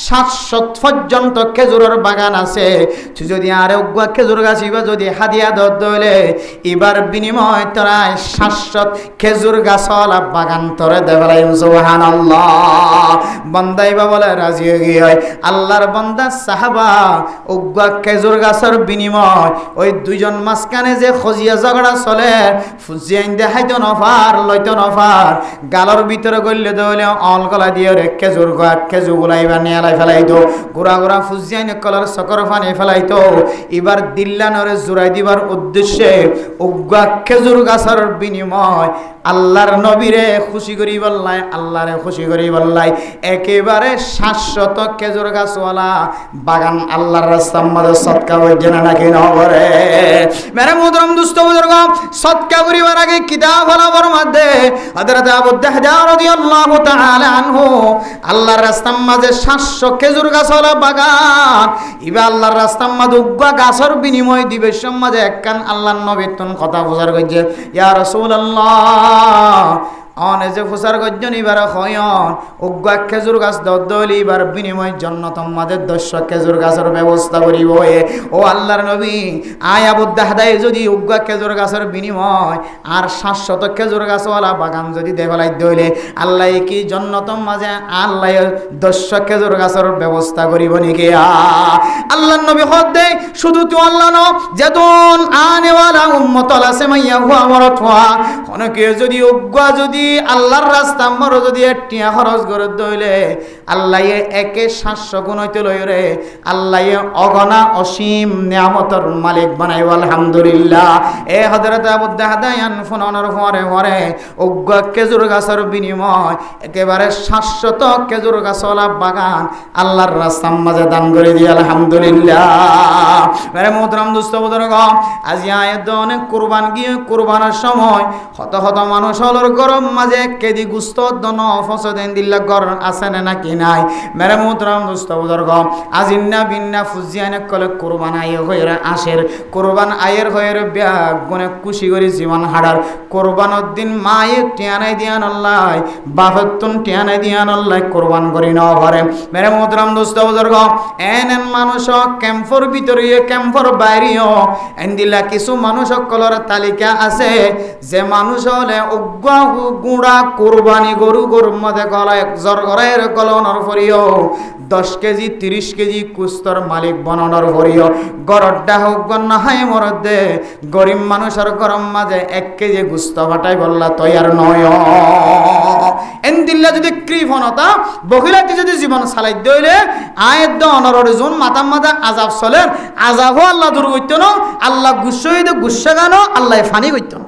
700 পর্যন্ত খেজুরের বাগান আছে তুই যদি আরে খেজুর গাছ ইবা যদি হাদিয়া দইলে এবার বিনিময় তোরা 700 খেজুর গাছওয়ালা বাগান তোরে দেবলাই সুবহানাল্লাহ বান্দাইবা বলে রাজি হয়ে গিয়ে আল্লাহর বান্দা সাহাবা উগ্গা খেজুর গাছের বিনিময় ওই দুইজন মাঝখানে যে খজিয়া ঝগড়া চলে ফুজিয়াইন দেখাইতো নফার লইতো নফার গালর ভিতরে গড়লে দইলে অল গলা দিয়ে রে খেজুর গাছ খেজুর গুলাইবা নিয়ালাই ফেলাইতো গোড়া গোড়া ফুজিয়াইন কলার সকর ফানি ফেলাইতো এবার দিল্লানরে জোড়াই দিবার উদ্দেশ্যে উগ্গা খেজুর গাছের বিনিময় আল্লাহর নবীরে খুশি করি বললাই আল্লাহরে খুশি করি বললাই একেবারে 700 খেজুর গাছওয়ালা বাগান আল্লাহর রাস্তার মধ্যে সদকা হইছে না নাকি নবরে মেরে মুহতারাম দোস্ত বুজুর্গ সদকা করিবার আগে কিতাব হলার মধ্যে হযরত আবু দাহদা রাদিয়াল্লাহু তাআলা আনহু আল্লাহর রাস্তার মধ্যে 700 খেজুর গাছওয়ালা বাগান ইবা আল্লাহর রাস্তার মধ্যে উগ্গা গাছের বিনিময় দিবে সমাজে একখান আল্লাহর নবীর তন কথা বুঝার কইছে ইয়া রাসূলুল্লাহ অনে যে ফুসার গজ্জন এবার হয়ন উগ্গা খেজুর গাছ দলি এবার বিনিময় জন্য তোমাদের 10 খেজুর গাছের ব্যবস্থা করিব ও আল্লাহর নবী আয় আবু দাহদাই যদি উগ্গা খেজুর গাছের বিনিময় আর 700 খেজুর গাছওয়ালা বাগান যদি দেবলাই দইলে আল্লাহ কি জন্নতম মাঝে আল্লাহ 10 খেজুর গাছের ব্যবস্থা করিব নাকি আল্লাহর নবী হদ দেয় শুধু তো আল্লাহ ন যেদন আনেওয়ালা উম্মত আছে মাইয়া হুয়া মরতওয়া অনেকে যদি উগ্গা যদি আল্লাহর রাস্তা মর যদি টিয়া খরচ করে দইলে আল্লাহ একে 700 গুণ হইতে লই রে আল্লাহ অগণা অসীম নিয়ামতের মালিক বানাইব আলহামদুলিল্লাহ এ হযরত আবু দাহদা ফোনর পরে পরে উগ্গা খেজুর গাছের বিনিময় একেবারে 700 খেজুর গাছওয়ালা বাগান আল্লাহর রাস্তার মাঝে দান করে দি আলহামদুলিল্লাহ মেরে মুহতারাম দোস্ত বুজুর্গ আজ আয়াত অনেক কুরবান গিয়ে কুরবানের সময় হত হত মানুষ হলর গরম মাঝে কেদি গুস্ত দন ফসদেন দিল্লা গর আছে না নাকি নাই মেরে মুহতারাম দোস্ত বুজুর্গ আজিন্না বিন্না ফুজিয়ানে কলে কুরবান আয় হইরা আসের কুরবান আয়ের হইরে ব্যাগ গুনে খুশি করে জীবন হাড়ার কুরবানের দিন মায়ে টিয়ানাই দিয়ান আল্লাহ বাপতুন টিয়ানাই দিয়ান আল্লাহ কুরবান করি ন ঘরে মেরে মুহতারাম দোস্ত বুজুর্গ এন মানুষ ক্যাম্পর ভিতরে ক্যাম্পর বাইরেও এন দিলা কিছু মানুষ কলর তালিকা আছে যে মানুষ হলে উগ্গা গুড়া কুরবানি গরু গরুর মধ্যে গলায় জর গড়াইয়ের গলনের ফরিও 10 কেজি 30 কেজি কুস্তর মালিক বনানোর ফরিও গরড্ডা হোক গন্নাহাই মরদে গরিব মানুষের গরম মাঝে 1 কেজি গুস্ত ফাটাই বললা তৈয়ার নয় এন্দিল্লা যদি কৃপণতা বহিলাতে যদি জীবন চালাই দইলে আয়ের অনরের জোন মাথা মাথা আজাব চলে আজাবও আল্লাহ দূর করত না আল্লাহ গুস্সা হইতে গুস্সা গানো আল্লাহ ফানি করত না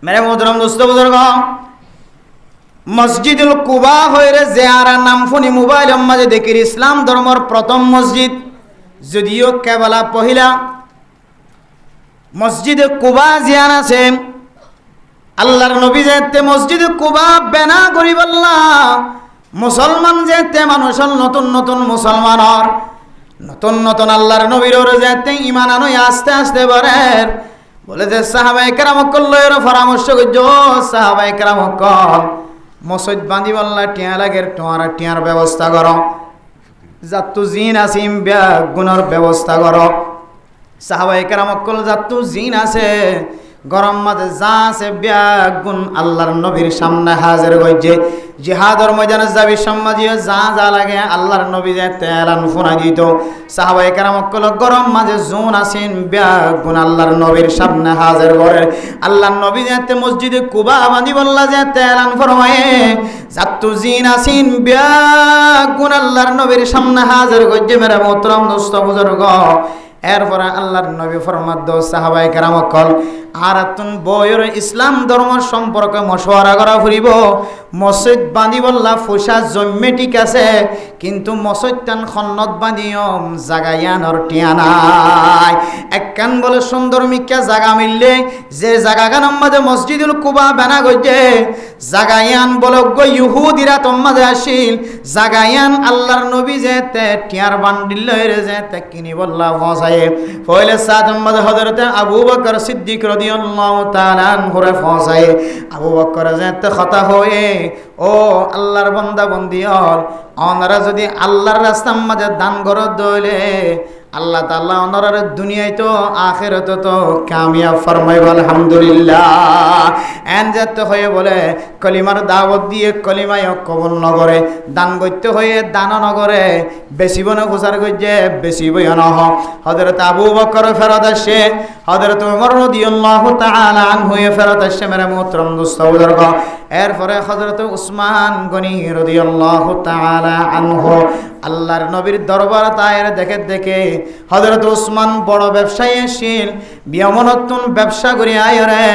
মেরে মুহতারাম দোস্ত বুজুর্গ মসজিদুল কুবা হইরে জিয়ারা নাম ফোনি মোবাইলের মাঝে দেখির ইসলাম ধর্মের প্রথম মসজিদ যদিও কেবলা পহিলা মসজিদে কুবা জিয়ার আছে আল্লাহর নবী যেতে মসজিদে কুবা বেনা করি বললা মুসলমান যেতে মানুষের নতুন নতুন মুসলমানের নতুন নতুন আল্লাহর নবীর যেতে ইমান আনো আস্তে আস্তে বাড়ের বলে যে সাহাবায়ে কেরাম কল্লের পরামর্শ করছো সাহাবায়ে কেরাম কল মসজিদ বাঁধি বললা টিয়া লাগের তোমার টিয়ার ব্যবস্থা করো জাতু জিন আসিম গুণর ব্যবস্থা করো সাহাবায়ে কেরাম কল জাতু জিন আছে গরম মাঝে যা আছে ব্যাগুন আল্লাহর নবীর সামনে হাজির হইছে জিহাদের ময়দানে যাবি সম্মাজিও যা যা লাগে আল্লাহর নবী যে তেলান ফোনা দিত সাহাবায়ে কেরাম কল গরম মাঝে জুন আসিন ব্যাগুন আল্লাহর নবীর সামনে হাজির করে আল্লাহর নবী যে মসজিদে কুবা বাঁধি বললা যে তেলান ফরমায়ে জাতু জিন আসিন ব্যাগুন আল্লাহর নবীর সামনে হাজির হইছে মেরে মোহতরম দোস্ত বুজুর্গ এরপরে আল্লাহর নবী ফরমাদ সাহাবায়ে কেরাম কল আর তুন বইয়ের ইসলাম ধর্ম সম্পর্কে মশওয়ারা করা ফুরিব মসজিদ বাঁধি বললা ফুসা জন্মে ঠিক আছে কিন্তু মসজিদ টান খন্নত বাঁধিয়ম জাগায়ানর টিয়ানাই একখান বলে সুন্দর মিক্কা জাগা মিললে যে জাগাগান মাঝে মসজিদুল কুবা বানা গইছে জাগায়ান বলে গো ইহুদিরা তোমাদের আসিল জাগায়ান আল্লাহর নবী যে তে টিয়ার বান্ডিল লইরে যে তে কিনি বললা ফসায়ে পয়লে সাত মাঝে হযরতে আবু বকর সিদ্দিক রাদিয়াল্লাহু তাআলা আনহুরে ফসায়ে আবু বকর যে তে খতা হয়ে ও আল্লাহর বান্দা বন্দিয়ল ওনারা যদি আল্লাহর রাস্তার মাঝে দান গরদ দইলে আল্লাহ তাআলা ওনার দুনিয়ায় তো আখিরাতে তো কামিয়াব ফরমাইব আলহামদুলিল্লাহ এন যেতে হয়ে বলে কলিমার দাওয়াত দিয়ে কলিমায় কবুল নগরে দান করতে হয়ে দান নগরে বেশি বনে প্রচার করছে বেশি বই নহ হযরত আবু বকর ফেরত আসে হযরত ওমর রাদিয়াল্লাহু তাআলা আনহু ফেরত আসে মেরে মোহতরম দোস্ত বুজুর্গ এরপরে হযরত উসমান গনি রাদিয়াল্লাহু তাআলা আনহু আল্লাহর নবীর দরবার তায়ের দেখে দেখে হযরত উসমান বড় ব্যবসায়ী ছিল বিয়মনতুন ব্যবসা করি আয়রে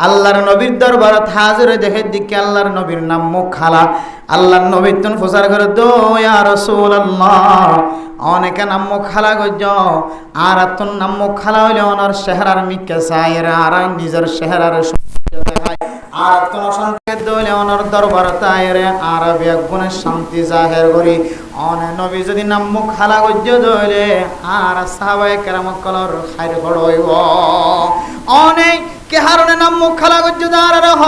আল্লাহর নবীর দরবারত হাজির দেখে দিকে আল্লাহর নবীর নাম মুখ খালা আল্লাহর নবীর তুন প্রচার করে দো ইয়া রাসূলুল্লাহ অনেকে নাম মুখ খালা গজ আর তুন নাম মুখ খালা হইলে ওনার চেহারার মিকে চাইরে আর নিজের চেহারার দেখায় আর তোর সংকেত দইলে ওনার দরবার তাইরে আর বেগুনের শান্তি জাহের করি অনে নবী যদি নাম মুখ খালা গজ্জ দইলে আর সাহাবায়ে কেরাম কলর খাইর ঘড় হইব অনেক কে হারনে নাম মুখ খালা গজ্জ দার হ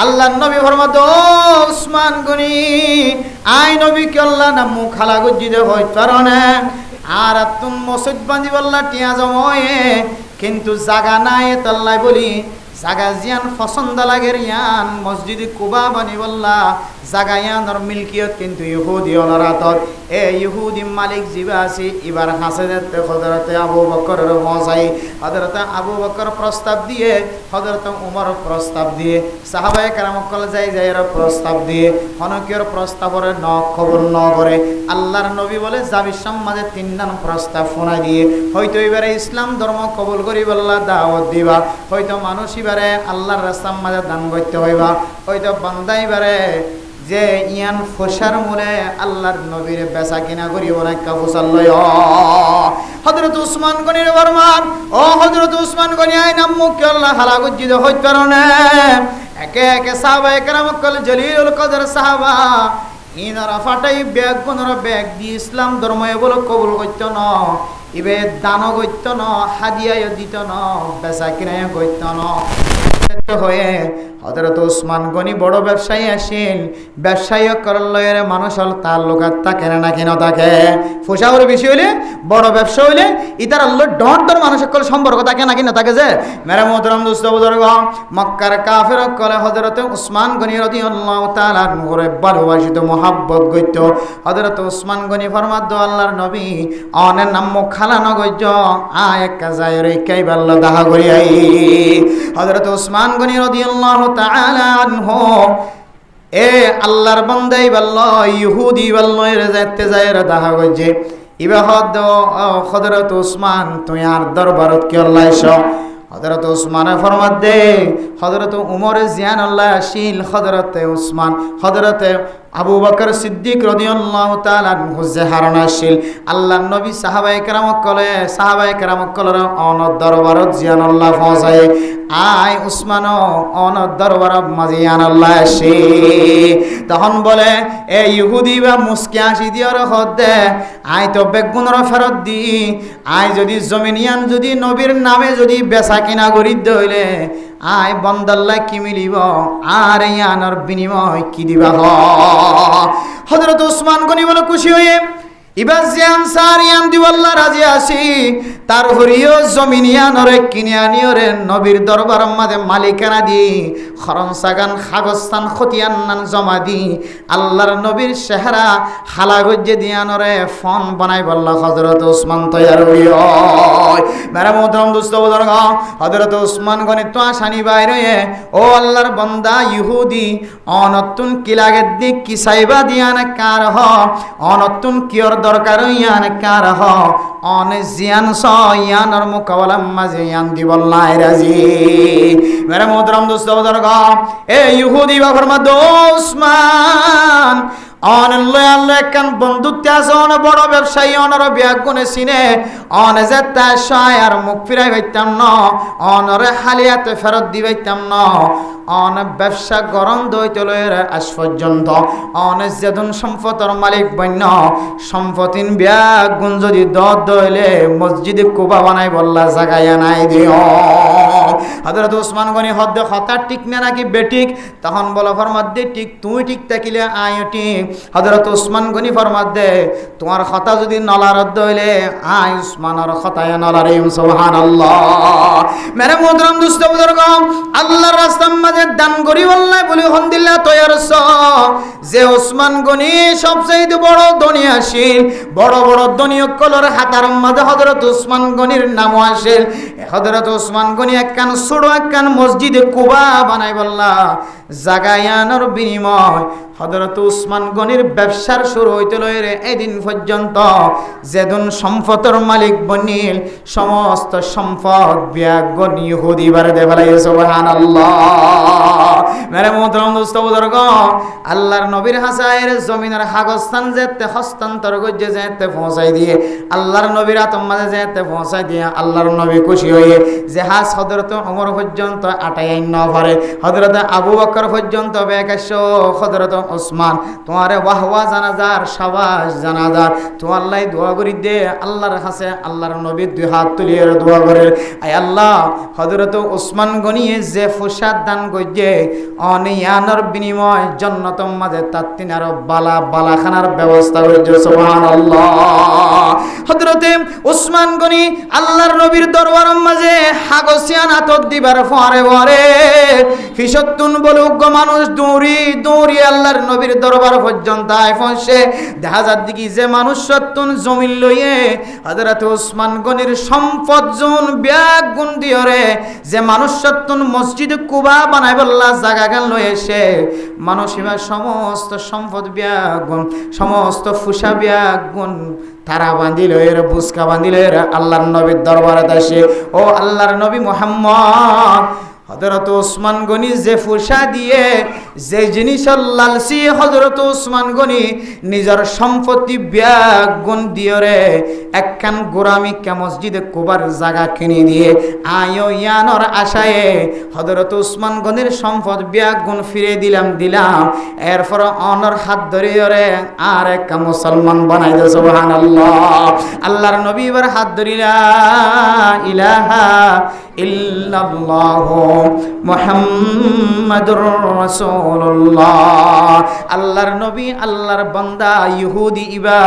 আল্লাহর নবী ফরমাদ উসমান গনি আই নবী কে আল্লাহ নাম মুখ খালা গজ্জ দে হই কারণে আর তুম মসজিদ বাঁধি বললা টিয়া জময়ে কিন্তু জায়গা নাই তাল্লাই বলি জাগা জিয়ান পছন্দ লাগে ইয়ান মসজিদ কুবা বানি বললা জাগা ইয়ানোর মিলকিয়ত কিন্তু ইহুদি অনরাতর এ ইহুদি মালিক জিবা আছে এবার হাসে যেতে হযরতে আবু বকরের হসাই হযরতে আবু বকর প্রস্তাব দিয়ে হযরতে উমর প্রস্তাব দিয়ে সাহাবায়ে কেরাম কল যাই যাইর প্রস্তাব দিয়ে হনকিয়র প্রস্তাবরে ন খবর ন করে আল্লাহর নবী বলে যাবি সমাজে তিনজন প্রস্তাব শোনা দিয়ে হয়তো এবারে ইসলাম ধর্ম কবুল করি বললা দাওয়াত দিবা হয়তো মানুষ এবারে আল্লাহর রাস্তার মাঝে দান করতে হইবা হয়তো বান্দা এবারে যে ইয়ান ফসার মূলে আল্লাহর নবীর বেচা কিনা করিব না কাবুসাল লয় হযরত উসমান গনির ফরমান ও হযরত উসমান গনি আই নাম মুখ আল্লাহ হালা গজ্জিদ হইত কারণে একে একে সাহাবায়ে কেরাম কল জলিলুল কদর সাহাবা ইনারা ফাটাই ব্যাগ কোনরা ব্যাগ দি ইসলাম ধর্মে বলে কবুল করতে ন ইবে দান করতে ন হাদিয়া দিত ন বেচা কিনা করতে ন হয়ে হযরত উসমান গনি বড় ব্যবসায়ী আসেন ব্যবসায়ী করলয়ের মানুষ হল তার লোকাত থাকে না কেন থাকে ফসাওর বেশি হইলে বড় ব্যবসা হইলে ইতার আল্লাহ ডর মানুষ সকল সম্পর্ক থাকে না কেন থাকে যে মেরে মোহতরম দোস্ত বুজুর্গ মক্কার কাফের কলে হযরত উসমান গনি রাদিয়াল্লাহু তাআলা নূরে ভালোবাসিত মোহাব্বত গইত হযরত উসমান গনি ফরমাদ আল্লাহর নবী অনের নাম মুখ খালা ন গইজ আয় কাজায় রে কাই বাল্লা দাহা করি আই হযরত উসমান গনি রাদিয়াল্লাহু তাআলা আনহু এ আল্লাহর বান্দাই বলল ইহুদি বলল এর যাইতে যায় রে দাহা গজে ইবা হদ হযরত উসমান তুই আর দরবারত কি আল্লাহ এসো হযরত উসমানে ফরমাত দে হযরত উমর জিয়ান আল্লাহ আসিল হযরত উসমান হযরত আবু বকর সিদ্দিক রাদিয়াল্লাহু তাআলা আনহু জাহারন আসিল আল্লাহর নবী সাহাবায়ে কেরাম কলের অন দরবারত জিয়ান আল্লাহ পৌঁছায় আই উসমান অন দরবারত মাজিয়ান আল্লাহ আসি তখন বলে এ ইহুদি বা মুসকি আসি দিয়র হদে আই তো বেগুনর ফেরত দি আই যদি জমিনিয়ান যদি নবীর নামে যদি বেচা কিনা করি দইলে আয় বন্দাল্লাহ কি মিলিব আর ইয়ানোর বিনিময় কি দিবা হযরত উসমান গনি বলে খুশি হয়ে ইবার যে আনসার ইয়ান দিওয়াল্লাহ রাজি আসি তার হরিও জমিন ইয়ানরে কিনে আনিওরে নবীর দরবার মাঝে মালিকানা দি খরম সাগান খাগস্তান খতিয়ান নান জমা দি আল্লাহর নবীর চেহারা হালা গজ্জে দিয়ানরে ফোন বানাই বললা হযরত ওসমান তৈয়ার হইয় মেরা মোহতরম দোস্ত বুজুর্গ হযরত ওসমান গনি তো আসানি বাইরে ও আল্লাহর বান্দা ইহুদি অনতুন কি লাগে দি কি সাইবা দিয়ান কার হ অনতুন কিয়র দরকার ইয়ান কার হ অনে জিয়ান স ইয়ানর মুকাওয়ালাম মাঝে ইয়ান দি বললাই রাজি মেরা মোহতরম দোস্ত বুজুর্গ এ ইহুদি বাবার মা ওসমান অনল্লে আল্লাহ একখান বন্ধুত্ব আছে অন বড় ব্যবসায়ী অনর বিয়াগুনে চিনে অন যে তার সহায় আর মুখ ফিরাই পাইতাম ন অনরে হালিয়াতে ফেরত দি পাইতাম ন অন ব্যবসা গরম দইতে লয়ের আজ পর্যন্ত অন যেদিন সম্পদের মালিক বন্য সম্পত্তিন বিয়াগুন যদি দইলে মসজিদে কুবা বানাই বললা জাগাইয়া নাই দিও হযরত ওসমান গনি হদ্দ কথা ঠিক না নাকি বেঠিক তখন বলো ফরমাদ্দে ঠিক তুই ঠিক থাকিলে আয় ঠিক হযরত ওসমান গনি ফরমাদ্দে তোমার কথা যদি নলারদ হইলে আয় ওসমানের কথায় নলারিম সুবহানাল্লাহ মেরে মুহতারাম দোস্ত বুজুর্গ আল্লাহর রাস্তার মাঝে দান করি আল্লাহ বলি আলহামদুলিল্লাহ তৈয়ারছ যে ওসমান গনি সবচেয়ে বড় দুনিয়াশীল বড় বড় দুনিয়কলর হাতার মাঝে হযরত ওসমান গনির নাম আসে হযরত ওসমান গনি একখান ছোট একখান মসজিদে কুবা বানাই বললা জাগায়ানোর বিনিময় হযরত ওসমান গনির ব্যবসার শুরু হইতে লইরে এদিন পর্যন্ত যেদিন সম্পদের মালিক বনিল সমস্ত সম্পদ বিয়াগুন ইহুদি বারে দে ফেলাই সুবহানাল্লাহ মেরে মুহতারাম দোস্ত বুজুর্গ আল্লাহর নবীর হাসায়ের জমিনের কাগজস্থান যেতে হস্তান্তর গজ্জে যেতে পৌঁছাই দিয়ে আল্লাহর নবীর আতম মাঝে যেতে পৌঁছাই দিয়ে আল্লাহর নবী খুশি হয়ে জাহাজ হযরত ওমর পর্যন্ত আটাই ন পারে হযরত আবু বকর পর্যন্ত বেকাশো হযরত ওসমান তোমারে ওয়াহওয়া জানাজার শাবাশ জানাজার তো আল্লাহ দোয়া করি দে আল্লাহর কাছে আল্লাহর নবী দুই হাত তুলিয়ে দোয়া করে আয় আল্লাহ হযরত ওসমান গনিয়ে যে ফুসাদ দান গজ্জে অনিয়ানর বিনিময় জান্নাতের মাঝে তার তিনার বালা বালাখানার ব্যবস্থা করেছে সুবহানাল্লাহ হযরত ওসমান গনি আল্লাহর নবীর দরবারের মাঝে হাগসিয়ান হাতত দিবার পরে পরে ফিসতুন বলুগ্য মানুষ দৌড়ি দৌড়ি আল্লাহর নবীর দরবার পর্যন্ত আয় পৌঁছে দেখা যার দিকে যে মানুষ সত্তুন জমিন লইয়ে হযরত ওসমান গনির সম্পদ জুন ব্যাগ গুণ দিয়রে যে মানুষ সত্তুন মসজিদ কুবা বানাই বললা জায়গা গান লই এসে মানুষ এবার সমস্ত সম্পদ ব্যাগ গুণ সমস্ত ফুসা ব্যাগ গুণ তারা বান্ধিল এর বুসকা বান্ধিল এর আল্লাহর নবীর দরবারে আসে ও আল্লাহর নবী মুহাম্মদ হযরত ওসমান গনি যে ফুসা দিয়ে যে জিনিসের লালসি হযরত ওসমান গনি নিজের সম্পত্তি ব্যাগ গুণ দিয়ে রে একখান গোরামি কে মসজিদে কুবার জায়গা কিনে দিয়ে আয়ো ইয়ানোর আশায় হযরত ওসমান গনির সম্পদ ব্যাগ গুণ ফিরে দিলাম এরপর অনর হাত ধরিয়ে রে আর এক মুসলমান বানাই দে সুবহানাল্লাহ আল্লাহর নবী এবার হাত ধরিলা ইলাহা ইল্লাল্লাহ মুহাম্মাদুর রাসূলুল্লাহ আল্লাহর নবী আল্লাহর বান্দা ইহুদি ইবা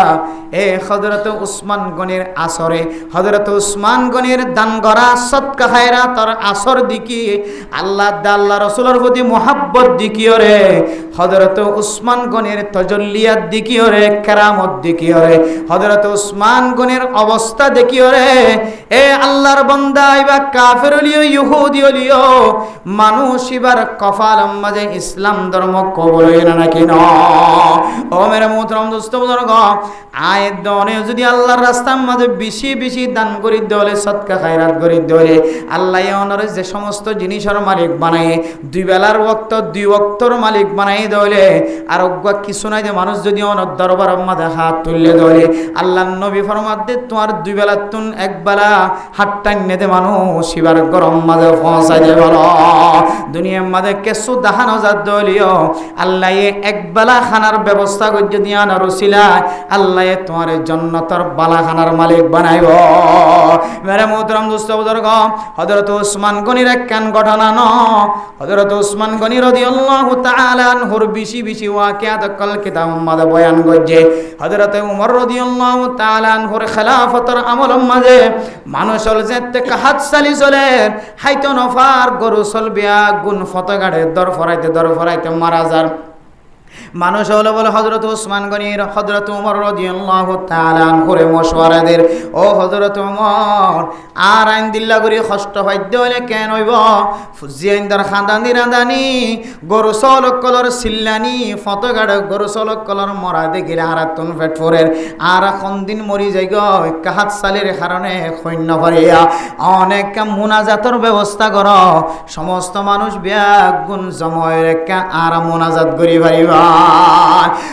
এ হযরত ওসমান গনির আসরে হযরত ওসমান গনির দান করা সদকা খায়রাতের আসর দিকি আল্লাহ আল্লাহ রাসূলের প্রতি মোহাব্বত দিকিও রে হযরত ওসমান গনির তাজাল্লিয়াত দিকিও রে কেরামত দিকিও রে হযরত ওসমান গনির অবস্থা দেখিও রে এ আল্লাহর বান্দা ইবা কাফের হলিও ইহুদি হলিও মানুষ এবার কপাল মাঝে ইসলাম ধর্ম কবুল হই না নাকি না ও মেরে মুহতারাম দোস্ত বুজুর্গ আয় দনে যদি আল্লাহর রাস্তার মাঝে বেশি বেশি দান করি দলে সদকা খায়রাত করি দলে আল্লাহ ওনারে যে সমস্ত জিনিসের মালিক বানায় দুই বেলার ওয়াক্ত দুই ওয়াক্তর মালিক বানাই দলে আর কিছু নাই যে মানুষ যদি ওনার দরবারের মাঝে হাত তুললে দলে আল্লাহর নবী ফরমাতে তোমার দুই বেলা তুন এক বেলা হাত টাইনে দে মানুষ এবার গরম মাঝে পৌঁছাই দে বলো দুনিয়ার মাঝে কিছু দাহানো জাত দলিও আল্লাহ একবেলা খানার ব্যবস্থা করে দিয়া না রসিলা আল্লাহ তোমার জান্নাতের বালা খানার মালিক বানাইব মেরে মোহতরম দোস্ত বুজুর্গ হযরত ওসমান গনির এক কান ঘটনা ন হযরত ওসমান গনি রাদিয়াল্লাহু তাআলা আনহুর বেশি ওয়াকিয়াত কল কিতাব মাঝে বয়ান করছে হযরত উমর রাদিয়াল্লাহু তাআলা আনহুর খেলাফতের আমলের মাঝে মানুষ হল যেতে কাহাত চালি চলে হাইতো নফার গরু চলবিয়া গুণ ফতগাড়ে দর ফরাইতে মারা যার মানুষ হলো বলে হযরত ওসমান গনির হযরত উমর রাদিয়াল্লাহু তাআলা আনহুরে মশওয়ারাদের ও হযরত উমর আর আইন দিল্লা করি কষ্ট হইতে হলে কেন হইব ফুজিয়াইন্দার খানদানি রাঁদানি গরু চলক কলর সিল্লানি ফতগাড় গরু চলক কলর মরা দেখিলে হারাতুন ফেটফোরের আর এখন দিন মরি যাই গো কাহাত সালের কারণে সৈন্য ভরিয়া অনেক মুনাজাতর ব্যবস্থা কর সমস্ত মানুষ ব্যাগ গুণ জময় রেখা আর মুনাজাত করি পারিবা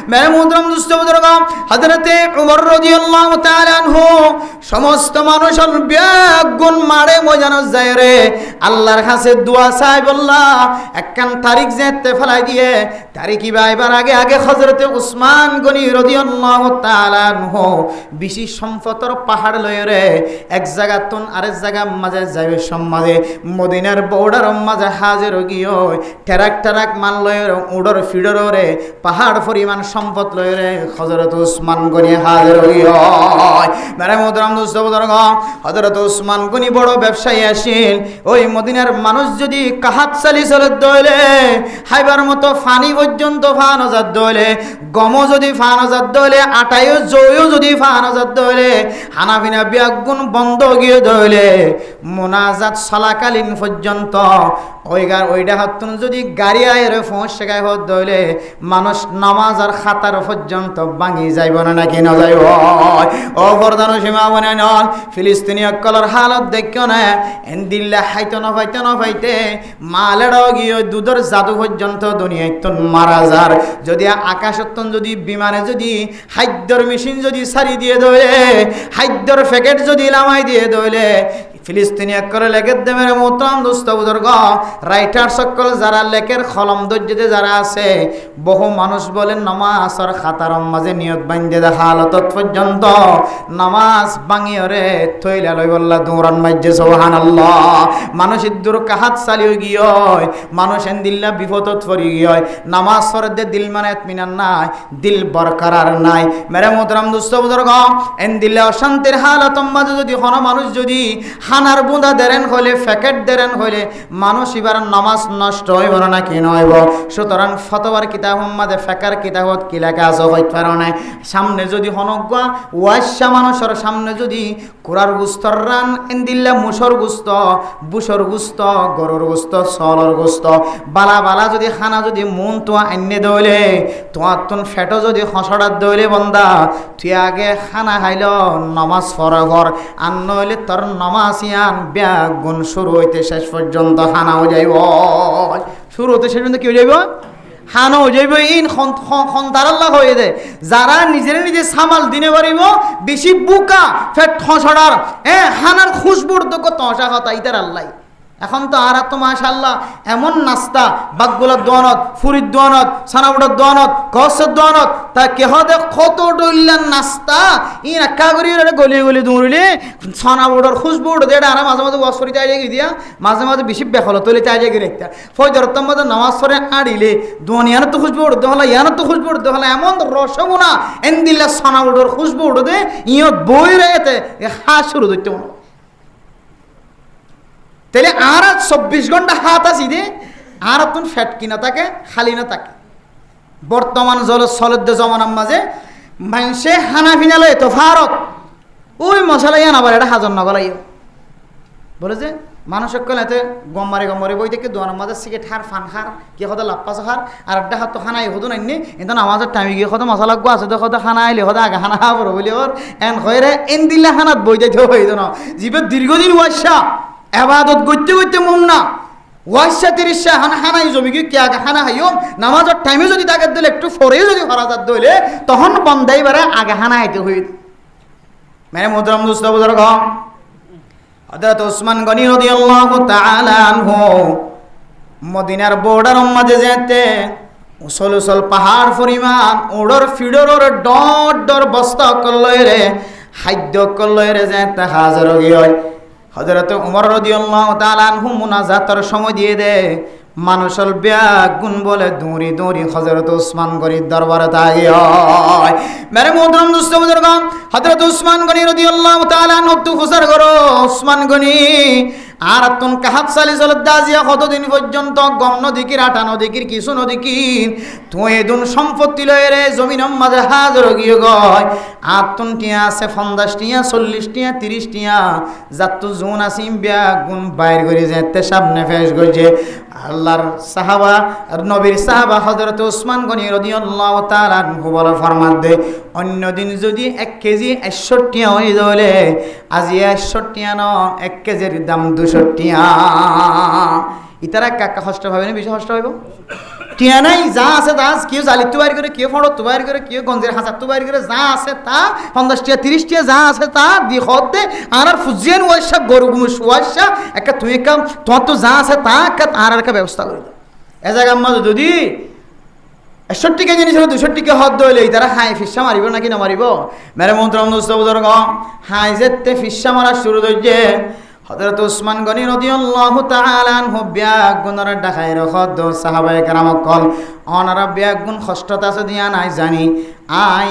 মেরে মুহতরম দোস্ত বুজুর্গ হযরত উমর রাদিয়াল্লাহু তাআলা আনহু সমস্ত মানুষের ব্যাগ গুণ মারে মজানো যায় রে আল্লাহর কাছে দোয়া চাই বললা একখান তারিখ যেতে ফেলাই দিয়ে তারিখ বাইবার আগে হযরত ওসমান গনি রাদিয়াল্লাহু তাআলা আনহু বেশি সম্পদের পাহাড় লয়ে রে এক জায়গা তুন আরেক জায়গা মাঝে যাবে সমাজে মদিনার বর্ডার মাঝে হাজির গিয়ে ট্রাক মান লয়ে উডর ফিডর রে পাহাড় পরিমাণ সম্পদ লয়ে রে হযরত ওসমান গনি হাজির গিয়ে মেরে মুহতরম দোস্ত বুজুর্গ হযরত ওসমান গনি বড় ব্যবসায়ী আসেন ওই মদিনার মানুষ যদি কাহাত চালি চলে দইলে হাইবার মতো ফানি পর্যন্ত ফানজাত দইলে গম যদি ফানজাত দইলে আটায়ও জয়ও যদি ফানজাত দইলে হানাফিনা বিয়াগুন বন্ধ গিয়ে দইলে মুনাজাত চলাকালীন পর্যন্ত ওইটা হাতুন যদি গাড়ি আয়ের ফোঁসে গায়ে হত দইলে মানুষ নামাজ আর খাতার পর্যন্ত ভাঙি যাইব না নাকি না যাইব ও বর্দানো সীমা বনে নন ফিলিস্তিনি অকলর হালত দেখিও না এন্দিল্লা হাইতো নফাইতে মালেড়াও গিয়ে দুধের জাদু পর্যন্ত দুনিয়ায় মারা যার যদি আকাশত্তন যদি বিমানে যদি খাদ্যর মেশিন যদি সারি দিয়ে দইলে খাদ্যর প্যাকেট যদি লামাই দিয়ে দইলে ফিলিস্তিনি করে লেখের দেমের মোহতরম দোস্ত বুজুর্গ রাইটার সকল যারা লেখের কলম দর্জিতে যারা আছে বহু মানুষ বলেন নামাজর খাতার মাঝে নিয়ত বান্ধে দেখা হালত পর্যন্ত নামাজ ভাঙিয়রে থইলা লই বললা দৌড়ান মাইজে সুবহানাল্লাহ মানুষ দূর কাহাত চালিয়ে গিয়ে মানুষ দিল্লা বিপদত পড়ি গিয়ে নামাজ পড়তে দিল মানে ইতমিনান নাই দিল বরকরার নাই মেরে মোহতরম দোস্ত বুজুর্গ দিল্লা অশান্তির হালত মাঝে যদি কোনো মানুষ যদি খানার বুঁদা দেরেন হলে প্যাকেট দেরেন হলে মানুষ এবার নামাজ নষ্ট হইব না কি নইব সুতরাং ফতোয়ার কিতাব মাঝে ফেকার কিতাবত কি লেখা আছে হইতে পারো না সামনে যদি হনগুয়া ওয়াইশা মানুষের সামনে যদি কুরার গুস্তর রান এন্দিল্লা মুসর গুস্ত বুসর গুস্ত গরুর গুস্ত সলর গুস্ত বালা যদি খানা যদি মন তোয়া এনে দইলে তোমার তুন ফেটো যদি হসড়াত দইলে বন্দা তুই আগে খানা খাইল নমাজ পড়া ঘর আর নইলে তোর নমাজ ইয়ান ব্যাগ গুণ শুরু হইতে শেষ পর্যন্ত খানাও যাইব শুরু হতে শেষ পর্যন্ত কি হয়ে যাইব হানো যাইব ইন খন্তারাল্লাহ হয়ে যায় যারা নিজে সামাল দিনে পারিব বেশি বুকা ফেট ঠসড়ার হানার খুশবুর তো তসা কথা ইতার আল্লাহ এখন তো আর তো মাশাআল্লাহ এমন নাস্তা বাগগুলার দোয়ানত ফুরির দোয়ানত সানাউডার দোয়ানত গসের দোয়ানত তা কেহ দে কত ডইলার নাস্তা ই একা করি গলি দৌড়িলে সানাউডার খুশবু দেড় আর মাঝে ওয়াশ করি চাই যাই দিয়া মাঝে বেশি বেখল তলে চাই যাই একটা ফজরতম মধ্যে নামাজ পড়ে আড়িলে দোয়ানিয়ানো তো খুশবু উঠতে হলো ইয়ানো তো খুশবু উঠতে হলো এমন রসমুনা এন্দিল্লা সানাউডার খুশবু উঠতে ইয়ত বই রেতে হাত শুরু ধরতে মনে তাহলে আর 24 ঘন্টা হাত আসি দে আর তুন ফ্যাট কিনা থাকে খালি না থাকে বর্তমান চলদ্দ জমানার মাঝে মানুষে হানা ফিনালো এত ভারত ওই মশলা ইয়ান আবার এটা হাজর নগলাইও বলে যে মানুষের কলে এতে গম্মারে বই থেকে দোয়ানোর মাঝে শিখে ঠার ফান খার কে কত লাপ্পা খার আর একটা হাত তো খানাই হতো নাইনি কিন্তু আমাদের টাইমে গিয়ে কত মশলা গো আছে তো কত খানা আইলে কত আগে খানা খাওয়া পড়ো বলে ওর এন হয়ে এন দিল্লা খানাত বই যাইতে হইতো না জীবের দীর্ঘদিন ওয়াসা এবাদত করতে মন না ওয়াইশা 30 হানাই জমি কি আগে হানা হাইও নামাজের টাইমে যদি তাকে দিলে একটু পরে যদি ফরাজাত দইলে তখন বন্দাই বারে আগে হানা আইতে হইত মানে মুহতরম দোস্ত বুজুর্গ হযরত ওসমান গনি রাদিয়াল্লাহু তাআলা আনহু মদিনার বর্ডার মাঝে যেতে উসল উসল পাহাড় পরিমাণ ওড়র ফিডর ডর ডর বস্তা কল্লয় রে খাদ্য কল্লয় রে যেতে হাজার গিয়ে হযরত উমর রাদিয়াল্লাহু তাআলা আনহু মুনাজাতের সময় দিয়ে দে মানুষের ব্যাগুন বলে দৌড়ি দৌড়ি হযরত উসমান গনির দরবারে তাগিয় মেরে মোহতরম দোস্ত বুজুর্গ হযরত উসমান গনি রাদিয়াল্লাহু তাআলা আনহু তো ফুসার করো উসমান গনি আর তুন কাহাত সালি জলত দাজিয়া কতদিন পর্যন্ত গম নদীকির আটা নদীকির কিছু নদীকির তুই দুন সম্পত্তি লয়ে রে জমিনের মাঝে হাজার গিয়ে গয় আর তুন টিয়া আছে 50 টিয়া 40 টিয়া 30 টিয়া যাত জুন আসিম ব্যাগুন বাইর করে যেতে সামনে ফেস গইছে আল্লাহর সাহাবা আর নবীর সাহাবা হযরত উসমান গনি রাদিয়াল্লাহু তাআলা আনহু বলে ফরমান দে অন্য দিন যদি 1 কেজি 61 টিয়া হই যালে আজি 61 টিয়া ন 1 কেজির দাম 200 টিয়া ইতারা কাকা কষ্ট হবে না বেশি কষ্ট হইব টিয়া নাই যা আছে তা কেউ জালিত বাইর করে কেউ ফড়ত বাইর করে কেউ গঞ্জের হাসাত বাইর করে যা আছে তা 50 টিয়া 30 টিয়া যা আছে তা দি হতে আর ফুজিয়ান ওয়াশা গরু গুমুস ওয়াশা একটা তুই কাম তোমার তো যা আছে তা আর একটা ব্যবস্থা করে দাও এ জায়গা আম্মা যদি 61 কেজি জিনিস 200 কে হদ দইলে তারা হাই ফিসা মারিব নাকি না মারিব মেরে মন্ত্রম দোস্ত বুজুর্গ হাই যেতে ফিসা মারা শুরু হইছে হযরত উসমান গনি রাদিয়াল্লাহু তাআলা আনহু ব্যাগুনর ঢাকায় রখদ সাহাবায়ে কেরাম কল অনারা ব্যাগুন কষ্টতা আছে দিয়া নাই জানি আই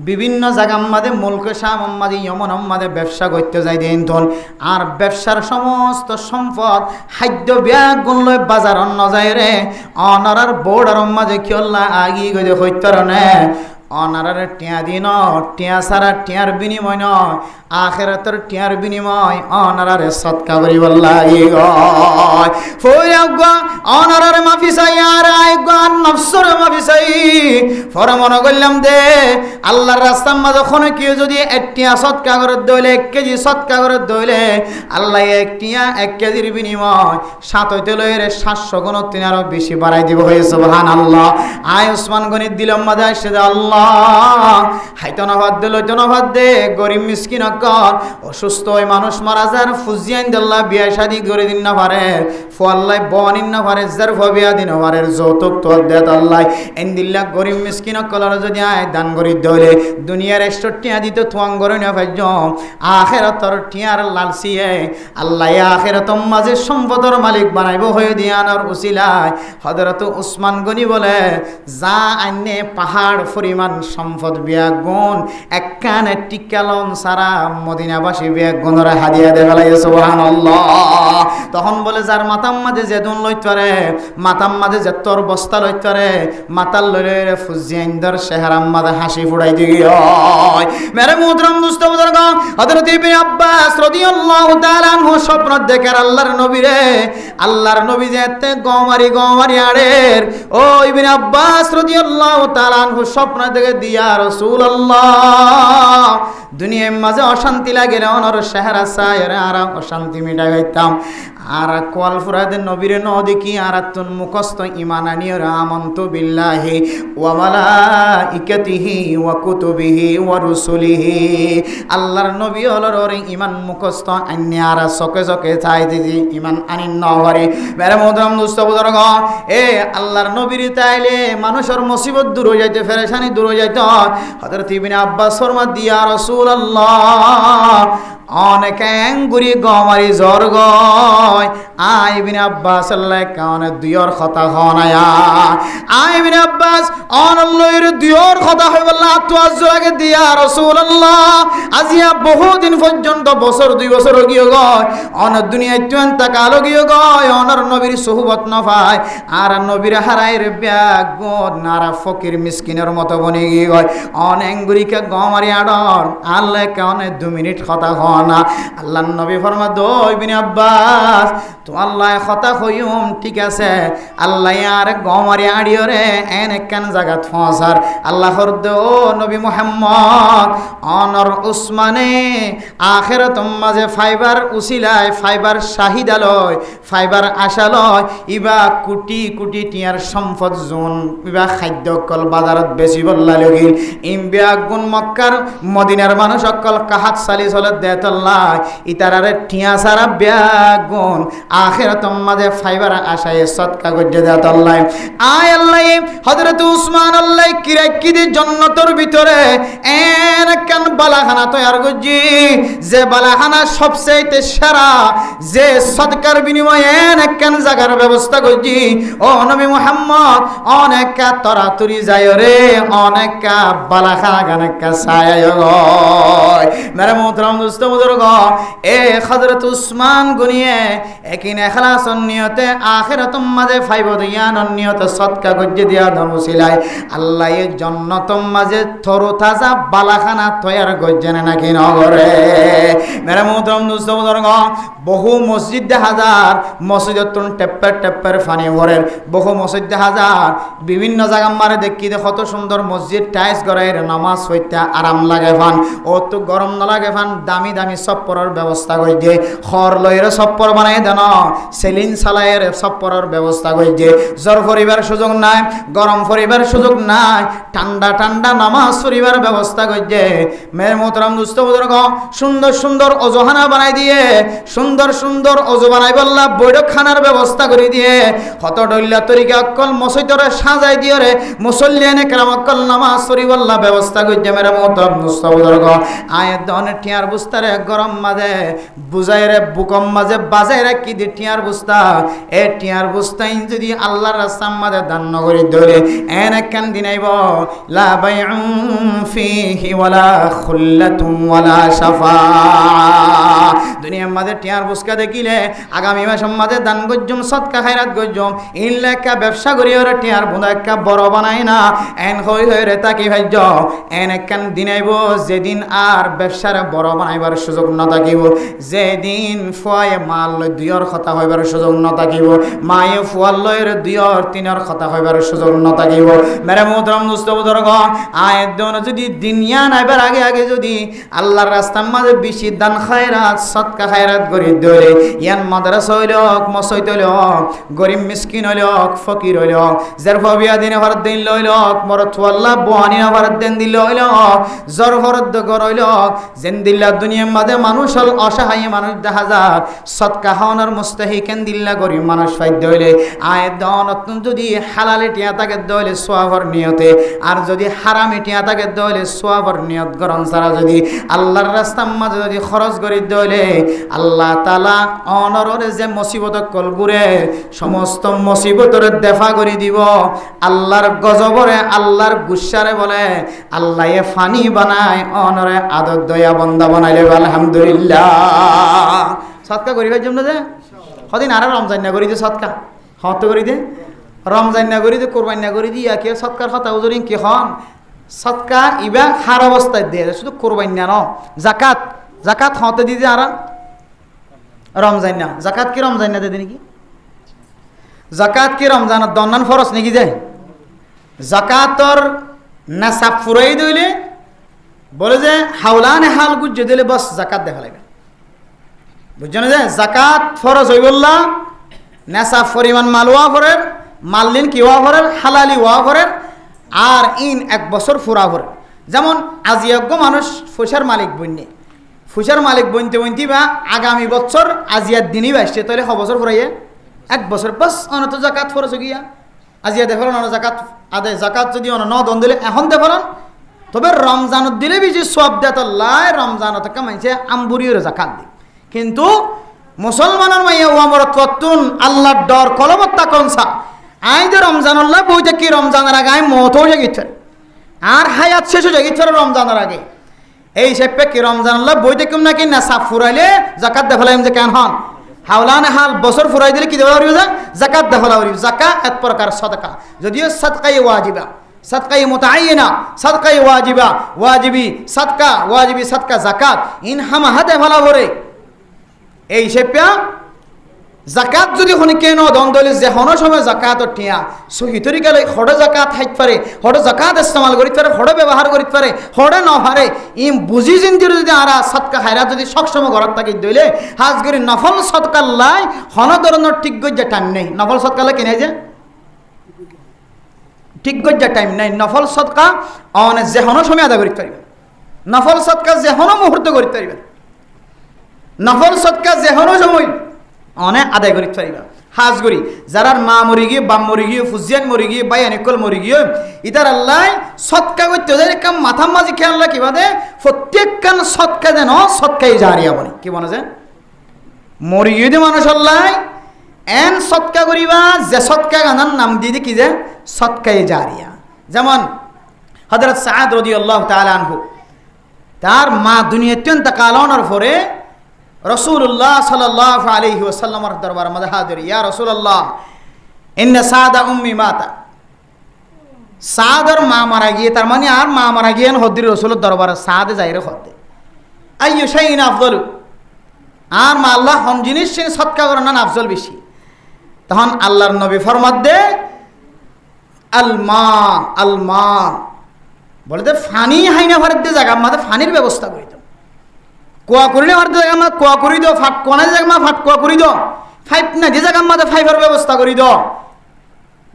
বিভিন্ন জায়গার মাঝে মুলক শাম মাঝে ইয়মন মাঝে ব্যবসা করতে যাই দিন তোল আর ব্যবসার সমস্ত সম্পদ খাদ্য ব্যাগুন লয় বাজার অন্য যায় রে অনারার বোর্ডার মাঝে কিয়ল্লা আগি গজে হইতরনে অনারার টিয়া দিন টিয়া সারা টিয়ার বিনিময় নয় আখিরাতের টিয়ার বিনিময় অনারারে সদকা করিব লাগি গয় ফয়গা অনারারে মাফি চাই আর আইগা নফসর মাফি চাই ফরে মনে করলাম দে আল্লাহর রাস্তার মাঝে কোন কেউ যদি 1 টিয়া সদকা করে দইলে 1 কেজি সদকা করে দইলে আল্লাহ 1 টিয়া 1 কেজির বিনিময় 7 হইতে লইরে 700 গুণ 3 আরো বেশি বাড়াই দিব হয়ে সুবহানাল্লাহ আয় ওসমান গনি দিলাম মাঝে আসে আল্লাহ হাইতো না ভাত দিল তো না ভাত দে গরিব মিসকিন অসুস্থ ওই মানুষ মারা যার ফুজিয়ান দিল্লা বিয়া শাদি করে দিন না পারে ফল্লাই বনিন না পারে যার ভবিয়া দিন পারে যৌতুক তো দেত আল্লাহ এন্দিল্লা গরিব মিসকিন কলার যদি আয় দান করি দইলে দুনিয়ার 100 টিয়া দিতে থুয়াং করে না পাইজ আখিরাতর টিয়ার লালসিয়ে আল্লাহ আখিরাত মাঝে সম্পদের মালিক বানাইব হয়ে দিয়ানোর উসিলায় হযরত উসমান গনি বলে যা আইনে পাহাড় পরিমাণ সম্পদ বিয়াগুন একখানে টিকালন সারা মদিনাবাসী বিয়াগুনর হাদিয়া দে ফেলাই সুবহানাল্লাহ তখন বলে যার মাথার মাঝে যেদুন লইতরে মাথার মাঝে যে তোর বস্তা লইতরে মাতাল লইরে ফুজিয়াইন্দর চেহারার মাঝে হাসি ফুড়াই দিও মেরে মুহতরম দোস্ত বুজুর্গ হযরত ইবনে আব্বাস রাদিয়াল্লাহু তাআলা আনহু স্বপ্ন দেখে আল্লাহর নবী যেতে গমারি আড়ের ও ইবনে আব্বাস রাদিয়াল্লাহু তাআলা আনহু স্বপ্ন দেখে দিয়া রাসূলুল্লাহ দুনিয়ার মাঝে অশান্তি লাগে রে অনর চেহারা চায় আর অশান্তি মিটাই হইতাম আর কোয়াল ফুরাদের নবীরে ন দেখি আর তুন মুখস্থ ঈমান আনিও আমন্তু বিল্লাহি ওয়া মালাইকাতিহি ওয়া কুতুবিহি ওয়া রুসুলিহি আল্লাহর নবী হলর ওরে ঈমান মুখস্থ আনি আর চকে চকে চাই দিদি ঈমান আনি নহরে মেরে মোহতরম দোস্ত বুজুর্গ এ আল্লাহর নবীর তাইলে মানুষের মুসিবত দূর হয়ে যাইতে পেরেশানি দূর হয়ে যাইতে হযরত ইবনে আব্বাস ফরমা দিয়া রাসূলুল্লাহ অনেকে আঙ্গুরি গমারি জ্বর গয় আই ইবনে আব্বাস আল্লাহ কানে দুইর কথা হনায়া আই ইবনে আব্বাস অনল্লয়ের দুইর কথা হই বললা তো আজ আগে দিয়া রাসূলুল্লাহ আজিয়া বহুদিন পর্যন্ত বছর 2 বছর গিয়ে গয় অন দুনিয়ায় তুন তাকালো গিয়ে গয় অনর নবীর সুহবত না পায় আর নবীর হারাইর ব্যাগ গোদ নারা ফকির মিসকিনের মতো বনে গিয়ে গয় অন আঙ্গুরিকে গমারি আডর আল্লাহ কানে 2 মিনিট কথা না আল্লাহর নবী ফরমা দো ইবনে আব্বাস তো আল্লাহ কথা কইম ঠিক আছে আল্লাহ আর গমারি আড়িও রে এন একখান জায়গা ফসার আল্লাহর দো নবী মুহাম্মদ অনর উসমানে আখিরাত মাঝে ফাইবার উসিলায় ফাইবার শাহিদালয় ফাইবার আশালয় ইবা কোটি কোটি টিয়ার সম্পদ জোন ইবা খাদ্য কল বাজারত বেশি বললা লগিল ইমবিয়া গুণ মক্কার মদিনার মানুষ অকল কাহাত সালি চলে দেত ইতারারে টিয়া সারা ব্যাগুন আখিরাত আখিরাতম মাঝে ফাইবার আশায় সদকা গজ্জে দেত আল্লাহ আয় আল্লাহ হযরত উসমান আল্লাহ কিরাকিদের জান্নাতের ভিতরে এন কান বালাখানা তৈয়ার গজ্জি যে বালাখানা সবচেয়ে সেরা যে সদকার বিনিময়ে এন কান জায়গার ব্যবস্থা গজ্জি ও নবী মুহাম্মদ অনেক তরাতুরি যায় রে অনেক বালাখানা গানেক ছায় গয় মেরে মোহতরম দোস্ত বুজুর্গ এ হযরত উসমান গুনিয়ে একিন ইখলাস নিয়তে আখিরাতম মাঝে ফাইব দিয়ান নিয়তে সদকা গজ্জে দিয়া ধনুছিলাই আল্লাহ এই জান্নাতম মাঝে থরো তাজা বালাখানা তৈয়ার গজ্জেনে নাকি নগরে মেরে মোহতরম দোস্ত বুজুর্গ বহু মসজিদ হাজার মসজিদতুন টেপ্পার ফানি ভরের বহু মসজিদ হাজার বিভিন্ন জায়গা মারে দেখি দে কত সুন্দর মসজিদ টাইস গড়াইয়ের নামাজ হইতে আরাম লাগে ফান ও তো গরম না লাগে ফান দামি দামি সপ্পরের ব্যবস্থা করে যে খর লয়ের সপ্পর বানাই দেন সেলিন সালাইয়ের সপ্পরের ব্যবস্থা করে যে জ্বর পরিবার সুযোগ নাই গরম পরিবার সুযোগ নাই ঠান্ডা ঠান্ডা নামাজ পরিবার ব্যবস্থা করে যে মেয়ের মোহতরম দুস্থ বুজুর্গ সুন্দর সুন্দর অজহানা বানাই দিয়ে সুন্দর সুন্দর অজু বানাই বললা বৈঠক খানার ব্যবস্থা করে দিয়ে কত ডইল্লা তরিকা অকল মসজিদরে সাজাই দিয়ে রে মুসল্লিয়ানে কেরাম অকল নামাজ পরিবল্লা ব্যবস্থা করছে মেরে মোহতরম দুস্থ বুজুর্গ আয়ের দনে টিয়ার বুস্তারে গরম মাঝে বুঝাই রে বুকম মাঝে বাজাই রে কি দি টিয়ার বুস্তা এ টিয়ার বুস্তাই যদি আল্লাহর রাস্তার মাঝে দান নগরী ধরে এন একখান দিনাইব লা বাইউম ফিহি ওয়ালা খুল্লাতুম ওয়ালা শাফা দুনিয়ার মাঝে টিয়ার বুস্কা দেখিলে আগামী মাসের মাঝে দান গজ্জম সদকা খায়রাত গজ্জম ইল্লা একটা ব্যবসা করি ওরা টিয়ার বুঁদা একটা বড় বানাই না এন হই হই রে তাকি ভাজ্য এন একখান দিনাইব যেদিন আর ব্যবসার বড় বানাইবার সুযোগ না থাকিব যেদিন ফুয়ায় মাল লই দুইয়ের কথা হইবার সুযোগ না থাকিব মায়ে ফুয়ার লয়ের দুইয়ের তিনের কথা হইবার সুযোগ না থাকিব মেরে মোহতরম দোস্ত বুজুর্গ আয়ের দন যদি দুনিয়া নাইবার আগে আগে যদি আল্লাহর রাস্তার মাঝে বেশি দান খায়রাত সদকা খায়রাত করি ধরে ইয়ান মাদ্রাসা হইল মসজিদ হইল গরিব মিসকিন হইল ফকির হইল যার ফবিয়া দিনে ভারত দিন লইল মরত আল্লাহ বহানি ভারত দিন দিল হইল জর ভরত গর হইল যেন দিল্লা দুনিয়ার মাঝে মানুষ হল অসহায় মানুষ দেখা যায় সদকা খাওয়ানোর মুস্তাহিকেন দিল্লা গরিব মানুষ ফাইদ্য হইলে আয়ের দন যদি হালালে টিয়া তাকে দইলে সোয়াবর নিয়তে আর যদি হারামে টিয়া তাকে দইলে সোয়াবর নিয়ত গরম ছাড়া যদি আল্লাহর রাস্তার মাঝে যদি খরচ করি দইলে আল্লাহ তাআলা অনরে যে মুসিবত কলগুরে সমস্ত মুসিবতরে দেফা করে দিব আল্লাহর গজবরে আল্লাহর গুসারে বলে আল্লাহ এ ফানি বানায় অনরে আদর দয়া বন্দা বানাইলে আলহামদুলিল্লাহ সদকা করিবার জন্য যে কদিন আর রমজান না করি যে সদকা হত করি দে রমজান না করি দে কোরবান না করি দিয়া কে সদকার কথা উজরিন কি হন সদকা ইবা হার অবস্থায় দিয়ে শুধু কোরবান না ন জাকাত জাকাত হতে দিতে আর রমজান না জাকাত কি রমজান না দেয় নাকি জাকাত কি রমজানের দন্নান ফরজ নাকি যায় জাকাতর নাসাব ফুরাই দইলে বলে যে হাওলানে হাল গুজ্জে দিলে বস জাকাত দেখা লাগে বুঝছো না যে জাকাত ফরজ হই বললা নাসাব পরিমাণ মাল ওয়া ফরের মাললিন কি ওয়া ফরের হালালি ওয়া ফরের আর ইন এক বছর ফুরা ফরে যেমন আজিয়জ্ঞ মানুষ ফুসার মালিক বন্যে ফুসার মালিক বনতে বনতে বা আগামী বছর আজিয়ার দিনই বাসছে তাহলে ক বছর ফুরাইয়ে এক বছর বাস অনত জাকাত ফরজ গিয়া আজিয়া দেখলেন অন জাকাত আদে জাকাত যদি অন ন দন দিলে এখন দেখলেন তবে রমজানত দিলে বেশি সব দেত লাই রমজানত কামাইছে আম্বুরিওর জাকাত দি কিন্তু মুসলমানের মাইয়া ওয়ামর কতুন আল্লাহর ডর কলবত্তা কনসা আই যে রমজানুল্লাহ বইতে কি রমজানের আগে আই মত হয়ে গেছে আর হায়াত শেষ হয়ে গেছে রমজানের আগে এই সেপে কি রমজানুল্লাহ বইতে কেমন নাকি নাসাব ফুরাইলে জাকাত দেখালাম যে কেন হন হাওলানে হাল বছর ফুরাই দিলে কি দেওয়া হইব জাকাত দেখালা হইব জাকাত এক প্রকার সদকা যদিও সদকায়ে ওয়াজিবা সদকায়ে মুতাআয়্যিনা সদকায়ে ওয়াজিবা ওয়াজিবি সদকা জাকাত ইন হামাহাতে ভালা ভরে এই সেপে জাকাত যদি হনি কেন দ্বন্দ্বলে যে হন সময় জাকাত টিয়া সহি তরিকালে হড়ে জাকাত হাইত পারে হড়ে জাকাত ইস্তেমাল করিতে পারে হড়ে ব্যবহার করিতে পারে হড়ে ন পারে ইম বুঝি চিন্তি যদি আরা সদকা হায়রা যদি সবসময় ঘরত থাকি দইলে হাজ করি নফল সদকার লাই হন ধরনের ঠিক গজ্জা টাইম নেই নফল সদকালে কিনে যে ঠিক গজ্জা টাইম নাই নফল সদকা অন যে হন সময় আদা করিতে পারিবে নফল সদকা যে হন মুহূর্ত করিতে পারিবে নফল সদকা যে হন সময় অনেক আদায় করিতে পারিবা হাজগরি যারার মা মরি গিয়ে বাম মরি গিয়ে ফুজিয়ান মরি গিয়ে বাই অনেকল মরি গিয়ে ইতার আল্লাহ সৎকা করতে ওদের কাম মাথা মাঝি খেয়াল রাখি বাদে প্রত্যেক কান সৎকা যেন সৎকাই জারিয়া বলে কি মনে যায় মরি গিয়ে মানুষ আল্লাহ এন সৎকা করিবা যে সৎকা গানার নাম দিয়ে কি যে সৎকাই জারিয়া যেমন হযরত সাদ রাদিয়াল্লাহু তাআলা আনহু তার মা দুনিয়াতে ইন্তেকালের পরে রাসূলুল্লাহ সাল্লাল্লাহু আলাইহি ওয়াসাল্লামের দরবারে মধ্যে হাজির ইয়া রাসূলুল্লাহ ইন্না সাদা উম্মি মাতা সাদর মা মারা গিয়ে তার মানে আর মা মারা গিয়ে হদ্দির রাসূলের দরবারে সাদ যাইরে হদ্দে আইয়ু শাইইন আফদালু আর মা আল্লাহ হন জিনিস সে সৎকা করেন না আফজল বেশি তখন আল্লাহর নবী ফরমাত দে আল মা বলে দে ফানি হাইনা ভারত দে জায়গা আমাদের ফানির ব্যবস্থা করে দাও কুয়া করিলে ভারত জায়গা মা কুয়া করি দাও ফাট কোনা জায়গা মা ফাট কুয়া করি দাও ফাইভ না যে জায়গা আমাদের ফাইভের ব্যবস্থা করি দাও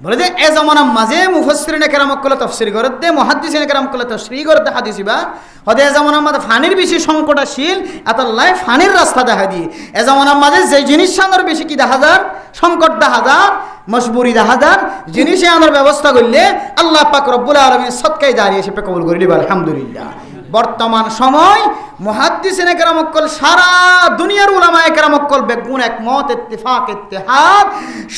বলে যে এ জমানার মাঝে মুফাসসিরিনে কেরামক কলে তাফসীর করে দে মুহাদ্দিসিনে কেরামক কলে তাফসীর করে দে হাদিসিবা হদে এ জমানার মাঝে ফানির বেশি সংকটাশীল এত লাই ফানির রাস্তা দেখা দিয়ে এ জমানার মাঝে যে জিনিস সামনের বেশি কি দেখা যার সংকট দেখা যার মজবুরি দেখা যার জিনিসে আনার ব্যবস্থা করলে আল্লাহ পাক রব্বুল আলামিন সদকায়ে জারিয়া হিসেবে কবুল করে নিবে আলহামদুলিল্লাহ বর্তমান সময় মুহাদ্দিসিনে কেরামক কল সারা দুনিয়ার উলামায়ে কেরামক কল বেগুন একমত ইত্তেফাক ইত্তেহাদ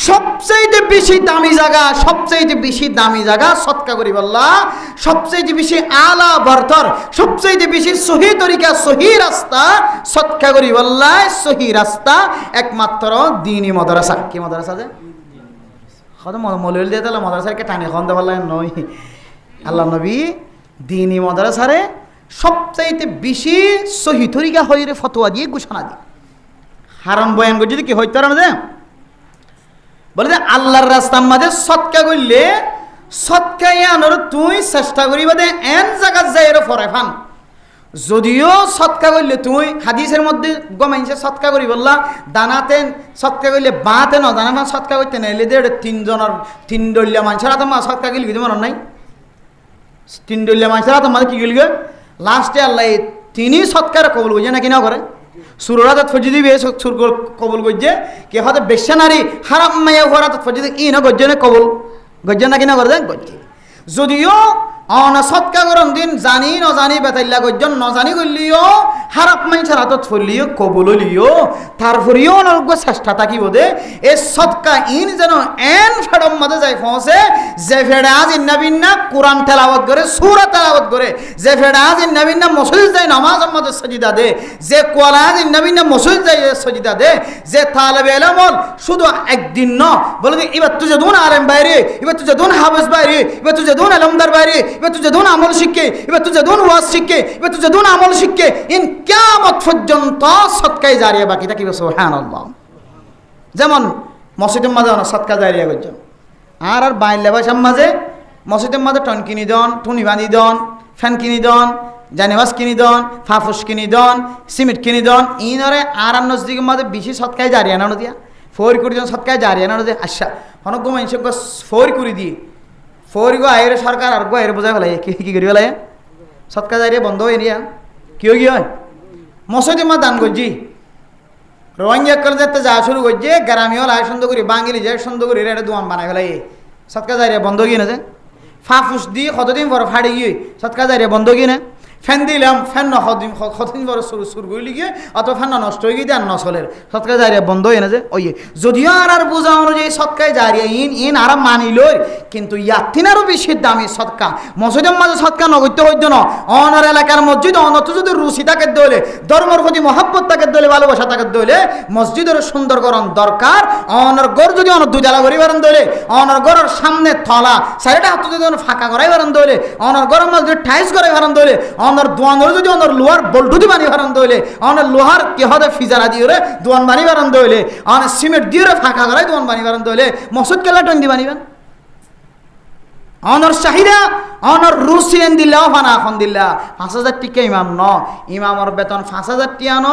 সবচেয়ে বেশি দামি জায়গা সবচেয়ে বেশি দামি জায়গা সদকা করি আল্লাহ সবচেয়ে বেশি আলা বরতর সবচেয়ে বেশি সহি তরিকা সহি রাস্তা সদকা করি আল্লাহ সহি রাস্তা একমাত্র দ্বীনি মাদ্রাসা কি মাদ্রাসা যে কত মৌলভী দিয়ে তাহলে মাদ্রাসাকে টানি খন দেওয়ার লাগে নয় আল্লাহ নবী দ্বীনি মাদ্রাসারে সবচাইতে বেশি সহি তরিকা হইরে ফতোয়া দিয়ে ঘোষণা দিয়ে হারাম বয়ান করে যদি কি হইতে পারে না বলে যে আল্লাহর রাস্তার মাঝে সৎকা করলে সৎকাই আনোর তুই চেষ্টা করিবা দে এন জায়গা যাই ফরে ফান যদিও সৎকা করলে তুই হাদিসের মধ্যে গমাইছে সৎকা করি বললা দানাতে সৎকা করলে বাঁতে ন দানা মা সৎকা করতে নাইলে দে তিনজনের তিন ডলিয়া মানুষের তো মা সৎকা গেলি কিছু মনে নাই তিন ডলিয়া মানুষের তো মানে কি গেলি গে লাস্টে আল্লাহ তিনি সৎকার কবুল করছে না কিনা করে সুরাত ফজি দিবে সুর কবুল করছে কে হয়তো বেশ্যা নারী হারাম মাইয়া ঘরাত ফজি ই না গজ্জে না কবুল গজ্জে না কিনা করে দেন গজ্জে যদিও অনসৎকা করন দিন জানি নজানি বেতাইল্লা গজ্জন নজানি করলিও হারাপ মাইনসার হাতত ফলিও কবুল লিও তারপরেও অনর্গ চেষ্টা থাকিব দে এই সৎকা ইন যেন এন ফেডম মাঝে যাই পৌঁছে যে ফেডে আজ ইন্নাবিন্না কোরআন তেলাওয়াত করে সূরা তেলাওয়াত করে যে ফেডে আজ ইন্নাবিন্না মসজিদ যায় নামাজ মধ্যে সজিদা দে যে কোলা আজ ইন্নাবিন্না মসজিদ যায় সজিদা দে যে তালেবে ইলম শুধু একদিন ন বলে এবার তুই যদুন আলেম বাইরে এবার তুই যদুন হাফেজ বাইরে এবার তুই যদুন আলমদার বাইরে এবার তুই যদুন আমল শিখে এবার তুই যদুন ওয়াজ শিখে এবার তুই যদুন আমল শিখে ইন কিয়ামত পর্যন্ত সদকায়ে জারিয়া বাকি থাকিবে সুবহানাল্লাহ যেমন মসজিদের মাঝে সদকা জারিয়া করছেন আর বাইরে বাসার মাঝে মসজিদের মাঝে টন কিনি দন টুনি বাঁধি দন ফ্যান কিনি দন জানেবাস কিনি দন ফাফুস কিনি দন সিমেন্ট কিনি দন ইনরে আর নজদিকের মাঝে বেশি সদকায়ে জারিয়া না দিয়া ফোর করে জন সদকায়ে জারিয়া না দিয়ে আচ্ছা অনেক মানুষ ফোর করে দিয়ে ফোর গো আয়ের সরকার আর গো আয়ের বোঝা ফেলাই কি করি ফেলাই সৎকা জারিয়া বন্ধ হয়ে নিয়া কিয় কি হয় মসজিদে মা দান করছি রোহিঙ্গা করে যাতে যা শুরু করছে গ্রামীয় আয় সুন্দর করি বাঙালি যায় সুন্দর করি এটা দোয়ান বানাই ফেলাই সৎকা জারিয়া বন্ধ গিয়ে না যে ফাফুস দিয়ে কতদিন পর ফাড়ে গিয়ে সৎকা জারিয়া বন্ধ গিয়ে না ফ্যান দিলাম ফ্যান কতদিন পর সুর করলি গিয়ে অত ফ্যান নষ্ট হয়ে গিয়ে আর নচলের সৎকায় জারিয়া বন্ধ হয়ে না যে ওই যদিও আর বোঝা অনুযায়ী সৎকায় জারিয়া ইন আর মানিলই কিন্তু ইয়াতিন আরও বেশি দামি সৎকা মসজিদের মাঝে সৎকা নগত্য হইত না অনার এলাকার মসজিদ অনত যদি রুচি তাকে দইলে ধর্মের প্রতি মহাব্বত তাকে দইলে ভালোবাসা তাকে দইলে মসজিদের সুন্দরকরণ দরকার অনার গড় যদি অনার দুজালা করি বারেন দইলে অনার গড়ের সামনে থলা সাইডে হাত যদি ফাঁকা করাই বারেন দইলে অনার গড়ের মধ্যে টাইস করাই বারেন দইলে অনার দোয়ানোর যদি অনার লোহার বল্টুদি বানি বারান দইলে অনার লোহার কে হদে ফিজারা দিয়ে দোয়ান বানি বারান দইলে অনার সিমেন্ট দিয়ে ফাঁকা করাই দোয়ান বানি বারান দইলে মসজিদ কেলা টন দি বানিবেন অনর চাহিদা অনর রুচি এন দিল্লা ফানা এখন দিল্লা 5,000 টিকা ইমাম ন ইমামর বেতন 5,000 টিয়া ন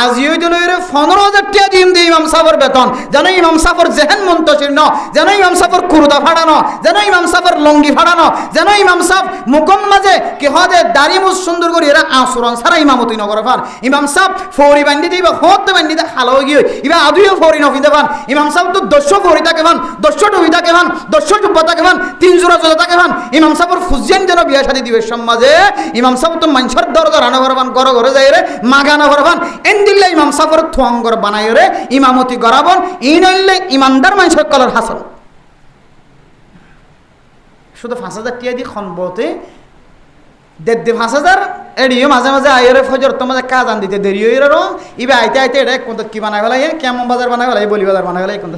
আজি হইতে লইরে 15,000 টিয়া দিম দে ইমাম সাহেবের বেতন যেন ইমাম সাহেবের জেহেন মন্তশীর ন যেন ইমাম সাহেবের কুরদা ফাড়ানো যেন ইমাম সাহেবের লঙ্গি ফাড়ানো যেন ইমাম সাহেব মুকম মাঝে কি হদে দাড়ি মুছ সুন্দর করে এরা আচরণ ছাড়া ইমামতি নগরে ফান ইমাম সাহেব ফৌরি বান্ডি দিবা হত বান্ডি দে হালো গিয়ে ইবা আদুইও ফৌরি নফিতে ফান ইমাম সাহেব তো 200 ফৌরি থাকে ফান 200 টুবি থাকে ফান 200 জুব্বা থাকে ফান 3 জোড়া জোড়া থাকে ফান ইমাম সাহেবের ফুজিয়ান যেন বিয়া শাদী দিবে সমাজে ইমাম সাহেব তো মানুষের দরজা রানা করবান ঘরে ঘরে যাই রে মাগানা করবান এন্দিল্লা ইমাম সাহেবের থুয়াঙ্গর বানাই রে ইমামতি করাবন ইনইল্লে ইমানদার মানুষের কলর হাসন শুধু 5,000 টিয়া দি খনবতে 5,000 এডিও মাঝে মাঝে আইরে ফজর তো মাঝে কাজ আন দিতে দেরি হইরে র ইবা আইতে আইতে এটা কোন কি বানাই ফেলাই কেমন বাজার বানাই ফেলাই বলি বাজার বানাই ফেলাই কোন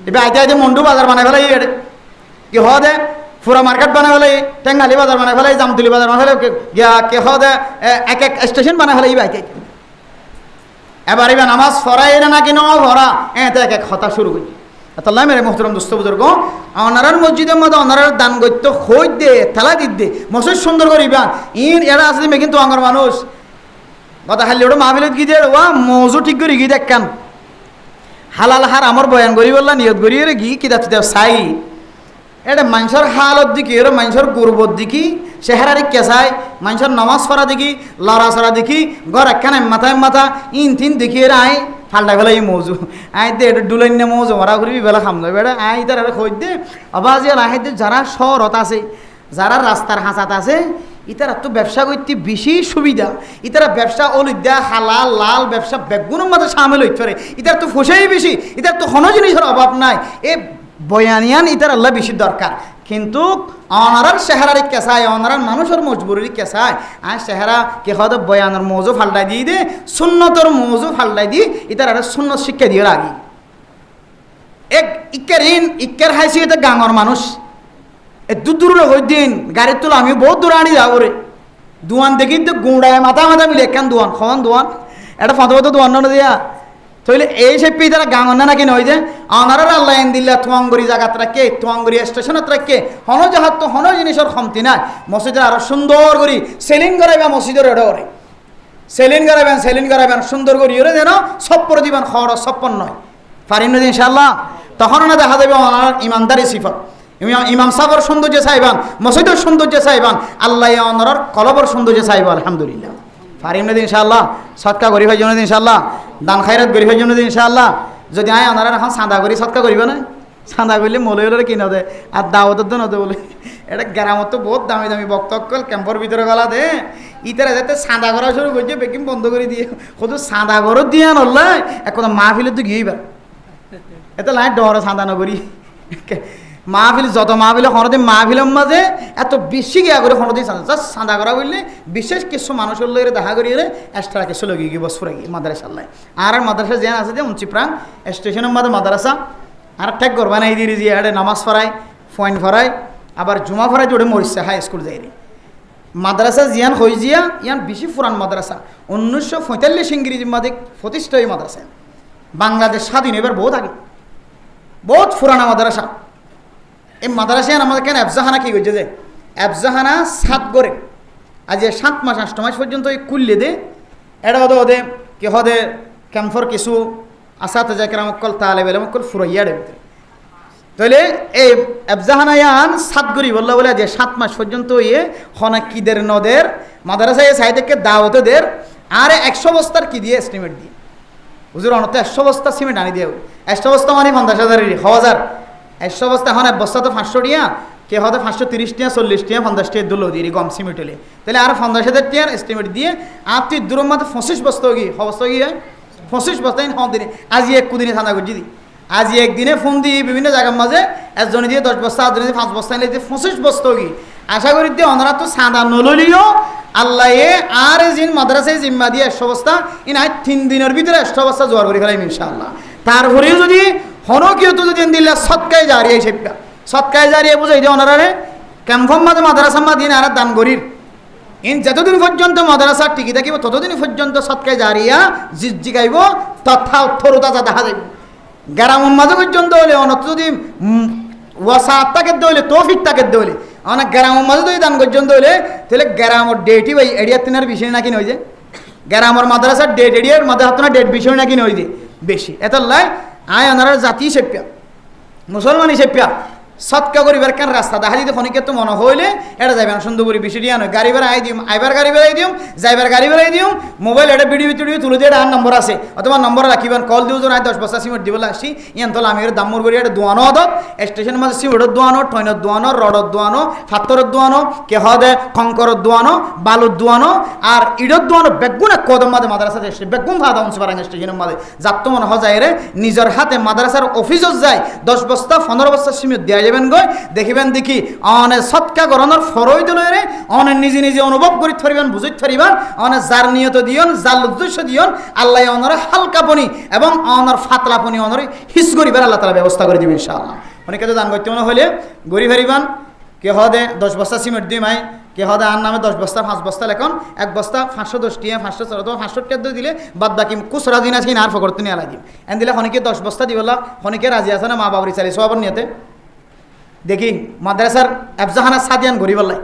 ইবা আইতে আইতে মন্ডু বাজার বানাই ফেলাই এডে কি হদে পুরা মার্কেট বানাই ফেলাই টেঙ্গালি বাজার বানাই ফেলাই জামতুলি বাজার বানাই ফেলাই গিয়া কে হদে এক এক স্টেশন বানাই ফেলাই ইবা আইতে এবার ইবা নামাজ পড়াই না কি ন পড়া এতে এক এক কথা শুরু করি আল্লাহ মেরে মোহতরম দোস্ত বুজুর্গ অনারার মসজিদের মধ্যে অনারার দান গত্য হই দে থেলা দিত দে মসজিদ সুন্দর করিবা ইন এরা আসলে মেকিন তো আঙ্গর মানুষ কথা খালি ওটা মাহফিলত গিয়ে দে ওয়া মৌজু ঠিক করে গিয়ে দেখান হালাল হার আমার বয়ান করি বললা নিয়ত করি রে গি কিতা তিতা চাই এটা মানুষের হালত দিকি এর মানুষের গুরবত দিকি চেহারারি কেঁচাই মানুষের নামাজ পড়া দেখি লড়া চড়া দেখি ঘর একখানে মাথায় মাথা ইন থিন দেখি এরা আই ফাল্টা ফেলা এই মৌজু আই দে এটা ডুলাইন না মৌজু মারা করবি বেলা খাম যাবে এটা আই তার খোঁজ দে আবাজি আই দে যারা শহরত আছে যারা রাস্তার হাঁচাত আছে ইতারা তো ব্যবসা করতে বেশি সুবিধা ইতারা ব্যবসা অলুদ্যা হালাল লাল ব্যবসা বেগুনের মধ্যে সামিল হইতে পারে ইতার তো ফসাই বেশি ইতার তো কোনো জিনিসের অভাব নাই এ বয়ানিয়ান ইতার আল্লাহ বেশি দরকার কিন্তু অনারার চেহারার কেঁচায় অনারার মানুষের মজবুরির কেঁচায় আর চেহারা কে হয়তো বয়ানের মৌজু ফাল্টাই দিয়ে দে সুন্নতর মৌজু ফাল্টাই দিয়ে ইতার আর সুন্নত শিক্ষা দিয়ে লাগি এক ইকের হাইসিতে গাঙর মানুষ এ দূর হই দিন গাড়ির তুলো আমি বহুত দূরে আনি যাবো রে দোয়ান দেখি তো গুঁড়ায় মাথা মাথা মিলে একখান দোয়ান খন দোয়ান এটা ফটো ফটো দোয়ান না দিয়া তাহলে এই সে পি তারা গাঙর না নাকি নয় যে অনারার আল্লাহ এন দিল্লা থুয়াঙ্গরি জায়গাত রাখে থুয়াঙ্গরি স্টেশনত রাখে হন জাহাত তো হন জিনিসের ক্ষমতি নাই মসজিদের আরো সুন্দর করি সেলিং করাইবা মসজিদের এটা করে সেলিং করাইবেন সুন্দর করি ওরে যেন সপ্পর দিবেন খরচ সপ্পন নয় পারিম না ইনশাআল্লাহ তখন না দেখা যাবে অনার ইমানদারি সিফত ইমাম সাহেবের সৌন্দর্য চাইবান মসজিদের সৌন্দর্য চাইবান আল্লাহ অনার কলবর সৌন্দর্য চাইব আলহামদুলিল্লাহ পারিম না ইনশাআল্লাহ সৎকা করি ভাই জন্য ইনশাআল্লাহ দান খাইরাত করি ভাই জন্য ইনশাআল্লাহ যদি আয় অনারা এখন চাঁদা করি সৎকা করিবে না চাঁদা করলে মলইলে কিনা দে আর দাওয়াতের তো নদে বলে এটা গ্রামত তো বহুত দামি দামি বক্তকল ক্যাম্পর ভিতরে গলা দে ইতারা যাতে চাঁদা করা শুরু করছে বেকিম বন্ধ করে দিয়ে শুধু চাঁদা করো দিয়ে নল্লা এখন মাহফিলে তো গিয়েইবার এত লাইট ডর চাঁদা নকরি মাহফিল যত মাহফিলে হনদিন মাহফিলের মাঝে এত বেশি গিয়া করে হনদিন জাস্ট চাঁদা করা বললে বিশেষ কিছু মানুষের লইরে দেখা করিয়ে এক্সট্রা কিছু লগিয়ে গিয়ে বসফুরে গিয়ে মাদ্রাসার লাই আর মাদ্রাসা যে আছে যে উঞ্চিপ্রাং স্টেশনের মধ্যে মাদ্রাসা আর ঠেক করবা না এই দিয়ে যে আরে নামাজ পড়ায় পয়েন্ট ফরায় আবার জুমা ফরায় জোরে মরিচ্ছে হাই স্কুল যাই রে মাদ্রাসা জিয়ান হই জিয়া ইয়ান বেশি পুরান মাদ্রাসা 1945 ইংরেজি মাধ্যমিক প্রতিষ্ঠা এই মাদ্রাসা বাংলাদেশ স্বাধীন এবার বহুত আগে বহুত পুরানা মাদ্রাসা এই মাদ্রাসায় আমাদের কেন এফজাহানা কি করছে যে এফজাহানা 7 করে আজ 7 মাস 8 মাস পর্যন্ত খুললে দে এটা ওদে কি হদে ক্যাম্পর কিছু আসাতে যায় কেরামকল তালে বেলামকল ফুরাইয়া দেবে তাহলে এই এফজাহানায়ান 7 গরি বললা বলে যে 7 মাস পর্যন্ত ইয়ে হনাকিদের নদের মাদ্রাসায় সাইডকে দাওয়াতদের আর 100 বস্তার কি দিয়ে এস্টিমেট দিয়ে হুজুর অনত 100 বস্তা সিমেন্ট আনি দিয়ে 100 বস্তা মানে 50,000 100 বস্তা এখন এক বস্তা তো 500 টিয়া কে হয়তো 530 টিয়া 40 টিয়া 50 টিয়া দুলো দিয়ে গম সিমেন্ট হলে তাহলে আর 50,000 টিয়ার এস্টিমেট দিয়ে আপনি দূরের মধ্যে 25 বস্তা গিয়ে অবস্থা গিয়ে 25 বস্তা দিনে আজি এক দিনে ঠান্ডা করছি দি আজি একদিনে ফোন দিয়ে বিভিন্ন জায়গার মাঝে একজনে দিয়ে 10 বস্তা আজনে দিয়ে 5 বস্তা নিলে দিয়ে 25 বস্তা গিয়ে আশা করি দিয়ে ওনারা তো সাদা নলিও আল্লাহ আর জিন মাদ্রাসায় জিম্মা দিয়ে 100 বস্তা ইন 3 দিনের ভিতরে 100 বস্তা জোয়ার করে ফেলাইম ইনশাআল্লাহ তারপরেও যদি হনকিয়ত যদি দিলে সৎকায় জারিয়ে সেপকা সৎকায় জারিয়ে বুঝাই দিয়ে ওনারা ক্যাম্পম মাঝে মাদ্রাসা মা দিন আর দান গরির ইন যতদিন পর্যন্ত মাদ্রাসা টিকি থাকিব ততদিন পর্যন্ত সৎকায় জারিয়া জিগাইব তথা উত্তরতা যা দেখা যাইব গ্রামের মাঝে পর্যন্ত হলে অনত যদি ওয়াসাত তাকে দইলে তৌফিক তাকে দইলে অনেক গ্রামের মাঝে যদি দান করছেন দইলে তাহলে গ্রামের ডেটই ভাই এরিয়ার তিনার বিষয় নাকি নয় যে গ্রামের মাদ্রাসার ডেট এরিয়ার মাদ্রাসা ডেট বিষয় নাকি নয় যে বেশি এত লাই আয় ওনারা জাতি সেপ্যা মুসলমানই সেপ্যা সৎকা করিবার কেন রাস্তা দেখা যদি খনিকে তো মনে হইলে এটা যাবেন সুন্দর করে বিষয় দিয়ে নয় গাড়ি ভাড়া আই দিম আইবার গাড়ি ভাড়াই দিম যাইবার গাড়ি ভাড়াই দিম মোবাইল এটা ভিডিও টিডিও তুলে দিয়ে আর নম্বর আছে অথবা নম্বর রাখিবেন কল দিও জন 10 বস্তা সিমেন্ট দিবলে আসছি ইয়ান তোলা আমি দামুর করি এটা দোয়ানো আদত স্টেশন মাঝে সিমেন্টের দোয়ানো টয়নের দোয়ানো রডর দোয়ানো ফাত্তরের দোয়ানো কে হদে খঙ্করের দোয়ানো বালুর দোয়ানো আর ইডর দোয়ানো বেগুনে কদম মাঝে মাদ্রাসা এসে বেগুন ফাদা অংশ পারেন স্টেশনের মাঝে যার তো মনে হয় যায় রে নিজের হাতে মাদ্রাসার অফিসত যায় 10 বস্তা 15 বস্তা সিমেন্ট দেওয়া যাবেন গই দেখিবেন দেখি অনেক সৎকা গরনের ফরই দিল রে অনেক নিজে নিজে অনুভব করি থরিবেন বুঝি থরিবেন অনেক যার নিয়ত দিয়ন যার উদ্দেশ্য দিয়ন আল্লাহ অনরে হালকা পনি এবং অনর ফাতলা পনি অনরে হিস করিবার আল্লাহ তাআলা ব্যবস্থা করে দিবেন ইনশাআল্লাহ অনেকে তো দান করতে মনে হলে গরি ফেরিবান কে হদে 10 বস্তা সিমেন্ট দিই মাই কে হদে আর নামে 10 বস্তা 5 বস্তা লেখন এক বস্তা 510 টিয়া 514 অথবা 500 টিয়া দিলে বাদ বাকি কুসরা দিন আছে আর ফকরতে নিয়ে আলাই দিম এন দিলে খনিকে 10 বস্তা দিবলা খনিকে রাজি আছে না মা বাবারি চালি সবার নিয়তে দেখি মাদ্রাসার আফজাহানা সাদিয়ান গরিব আল্লাহ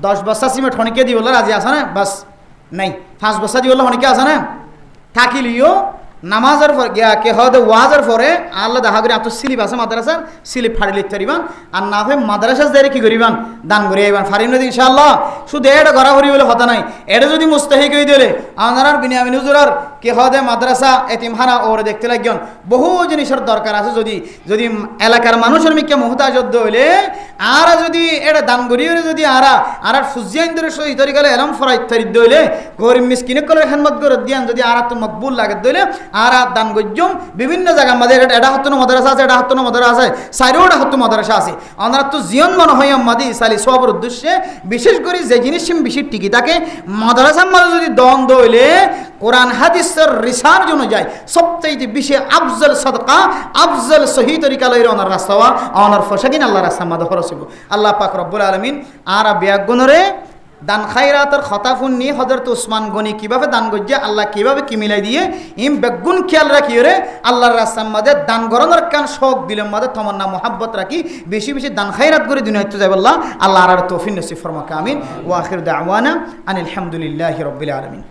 10 বস্তা সিমেন্ট খনিকে দিবলা রাজি আছে না বাস নাই 5 বস্তা দিবলা খনিকে আছে না থাকিলিও নামাজের পর কে হদে ওয়াজের পরে আল্লাহ দেখা করি এত স্লিপ আছে মাদ্রাসার স্লিপ ফাড়ি লিখতে পারিবান আর না হয় মাদ্রাসা দিয়ে কি করিবান দান করে আইবান ফারিন নদী ইনশাআল্লাহ শুধু এটা গড়া করি বলে হতা নাই এটা যদি মুস্তাহিক হয়ে দিলে আপনার বিনিয়ামিন হুজুরার কে হদে মাদ্রাসা এতিমখানা ওরে দেখতে লাগেন বহু জিনিসের দরকার আছে যদি যদি এলাকার মানুষের মিকে মুহতাজ হইলে আর যদি এটা দান করি যদি আর ফুজিয়ান ধরে সহি তরিকালে এলম ফরাই তরি দইলে গরিব মিসকিনে কলে খেদমত করে দিয়ান যদি আর তো মকবুল লাগে দইলে আর দান গজ্জম বিভিন্ন জায়গা মাঝে এটা হত্তনো মাদ্রাসা আছে এটা হত্তনো মাদ্রাসা আছে সাইরোটা হত্তো মাদ্রাসা আছে আমরা তো জীবন মনে হয় মাদি সালি সবার উদ্দেশ্যে বিশেষ করে যে জিনিস বেশি টিকি থাকে মাদ্রাসার মাঝে যদি দ্বন্দ্ব হইলে কোরআন হাদিসের রিসার্চ অনুযায়ী সবচাইতে বেশি আফজল সাদকা আফজল সহি তরিকা লইরে ওনার রাস্তা ওনার ফসাকিন আল্লাহ রাস্তা মাদে খরচ আল্লাহ পাক রব্বুল আলামিন আর বিয়াগুনরে দান খায়রাতের খতাফুন নিয়ে হযরত উসমান গনি কিভাবে দান গজ্জে আল্লাহ কিভাবে কি মিলাই দিয়ে ইম বেগুন খেয়াল রাখি রে আল্লাহর রাস্তার মাঝে দান গরনের কান শোক দিলের মাঝে তমান্না মোহাব্বত রাখি বেশি বেশি দান খায়রাত করে দুনিয়াতে যাবে আল্লাহ আর তৌফিক নসিব ফরমাক আমিন ওয়া আখির দাওয়ানা আনিল হামদুলিল্লাহি রাব্বিল আলামিন।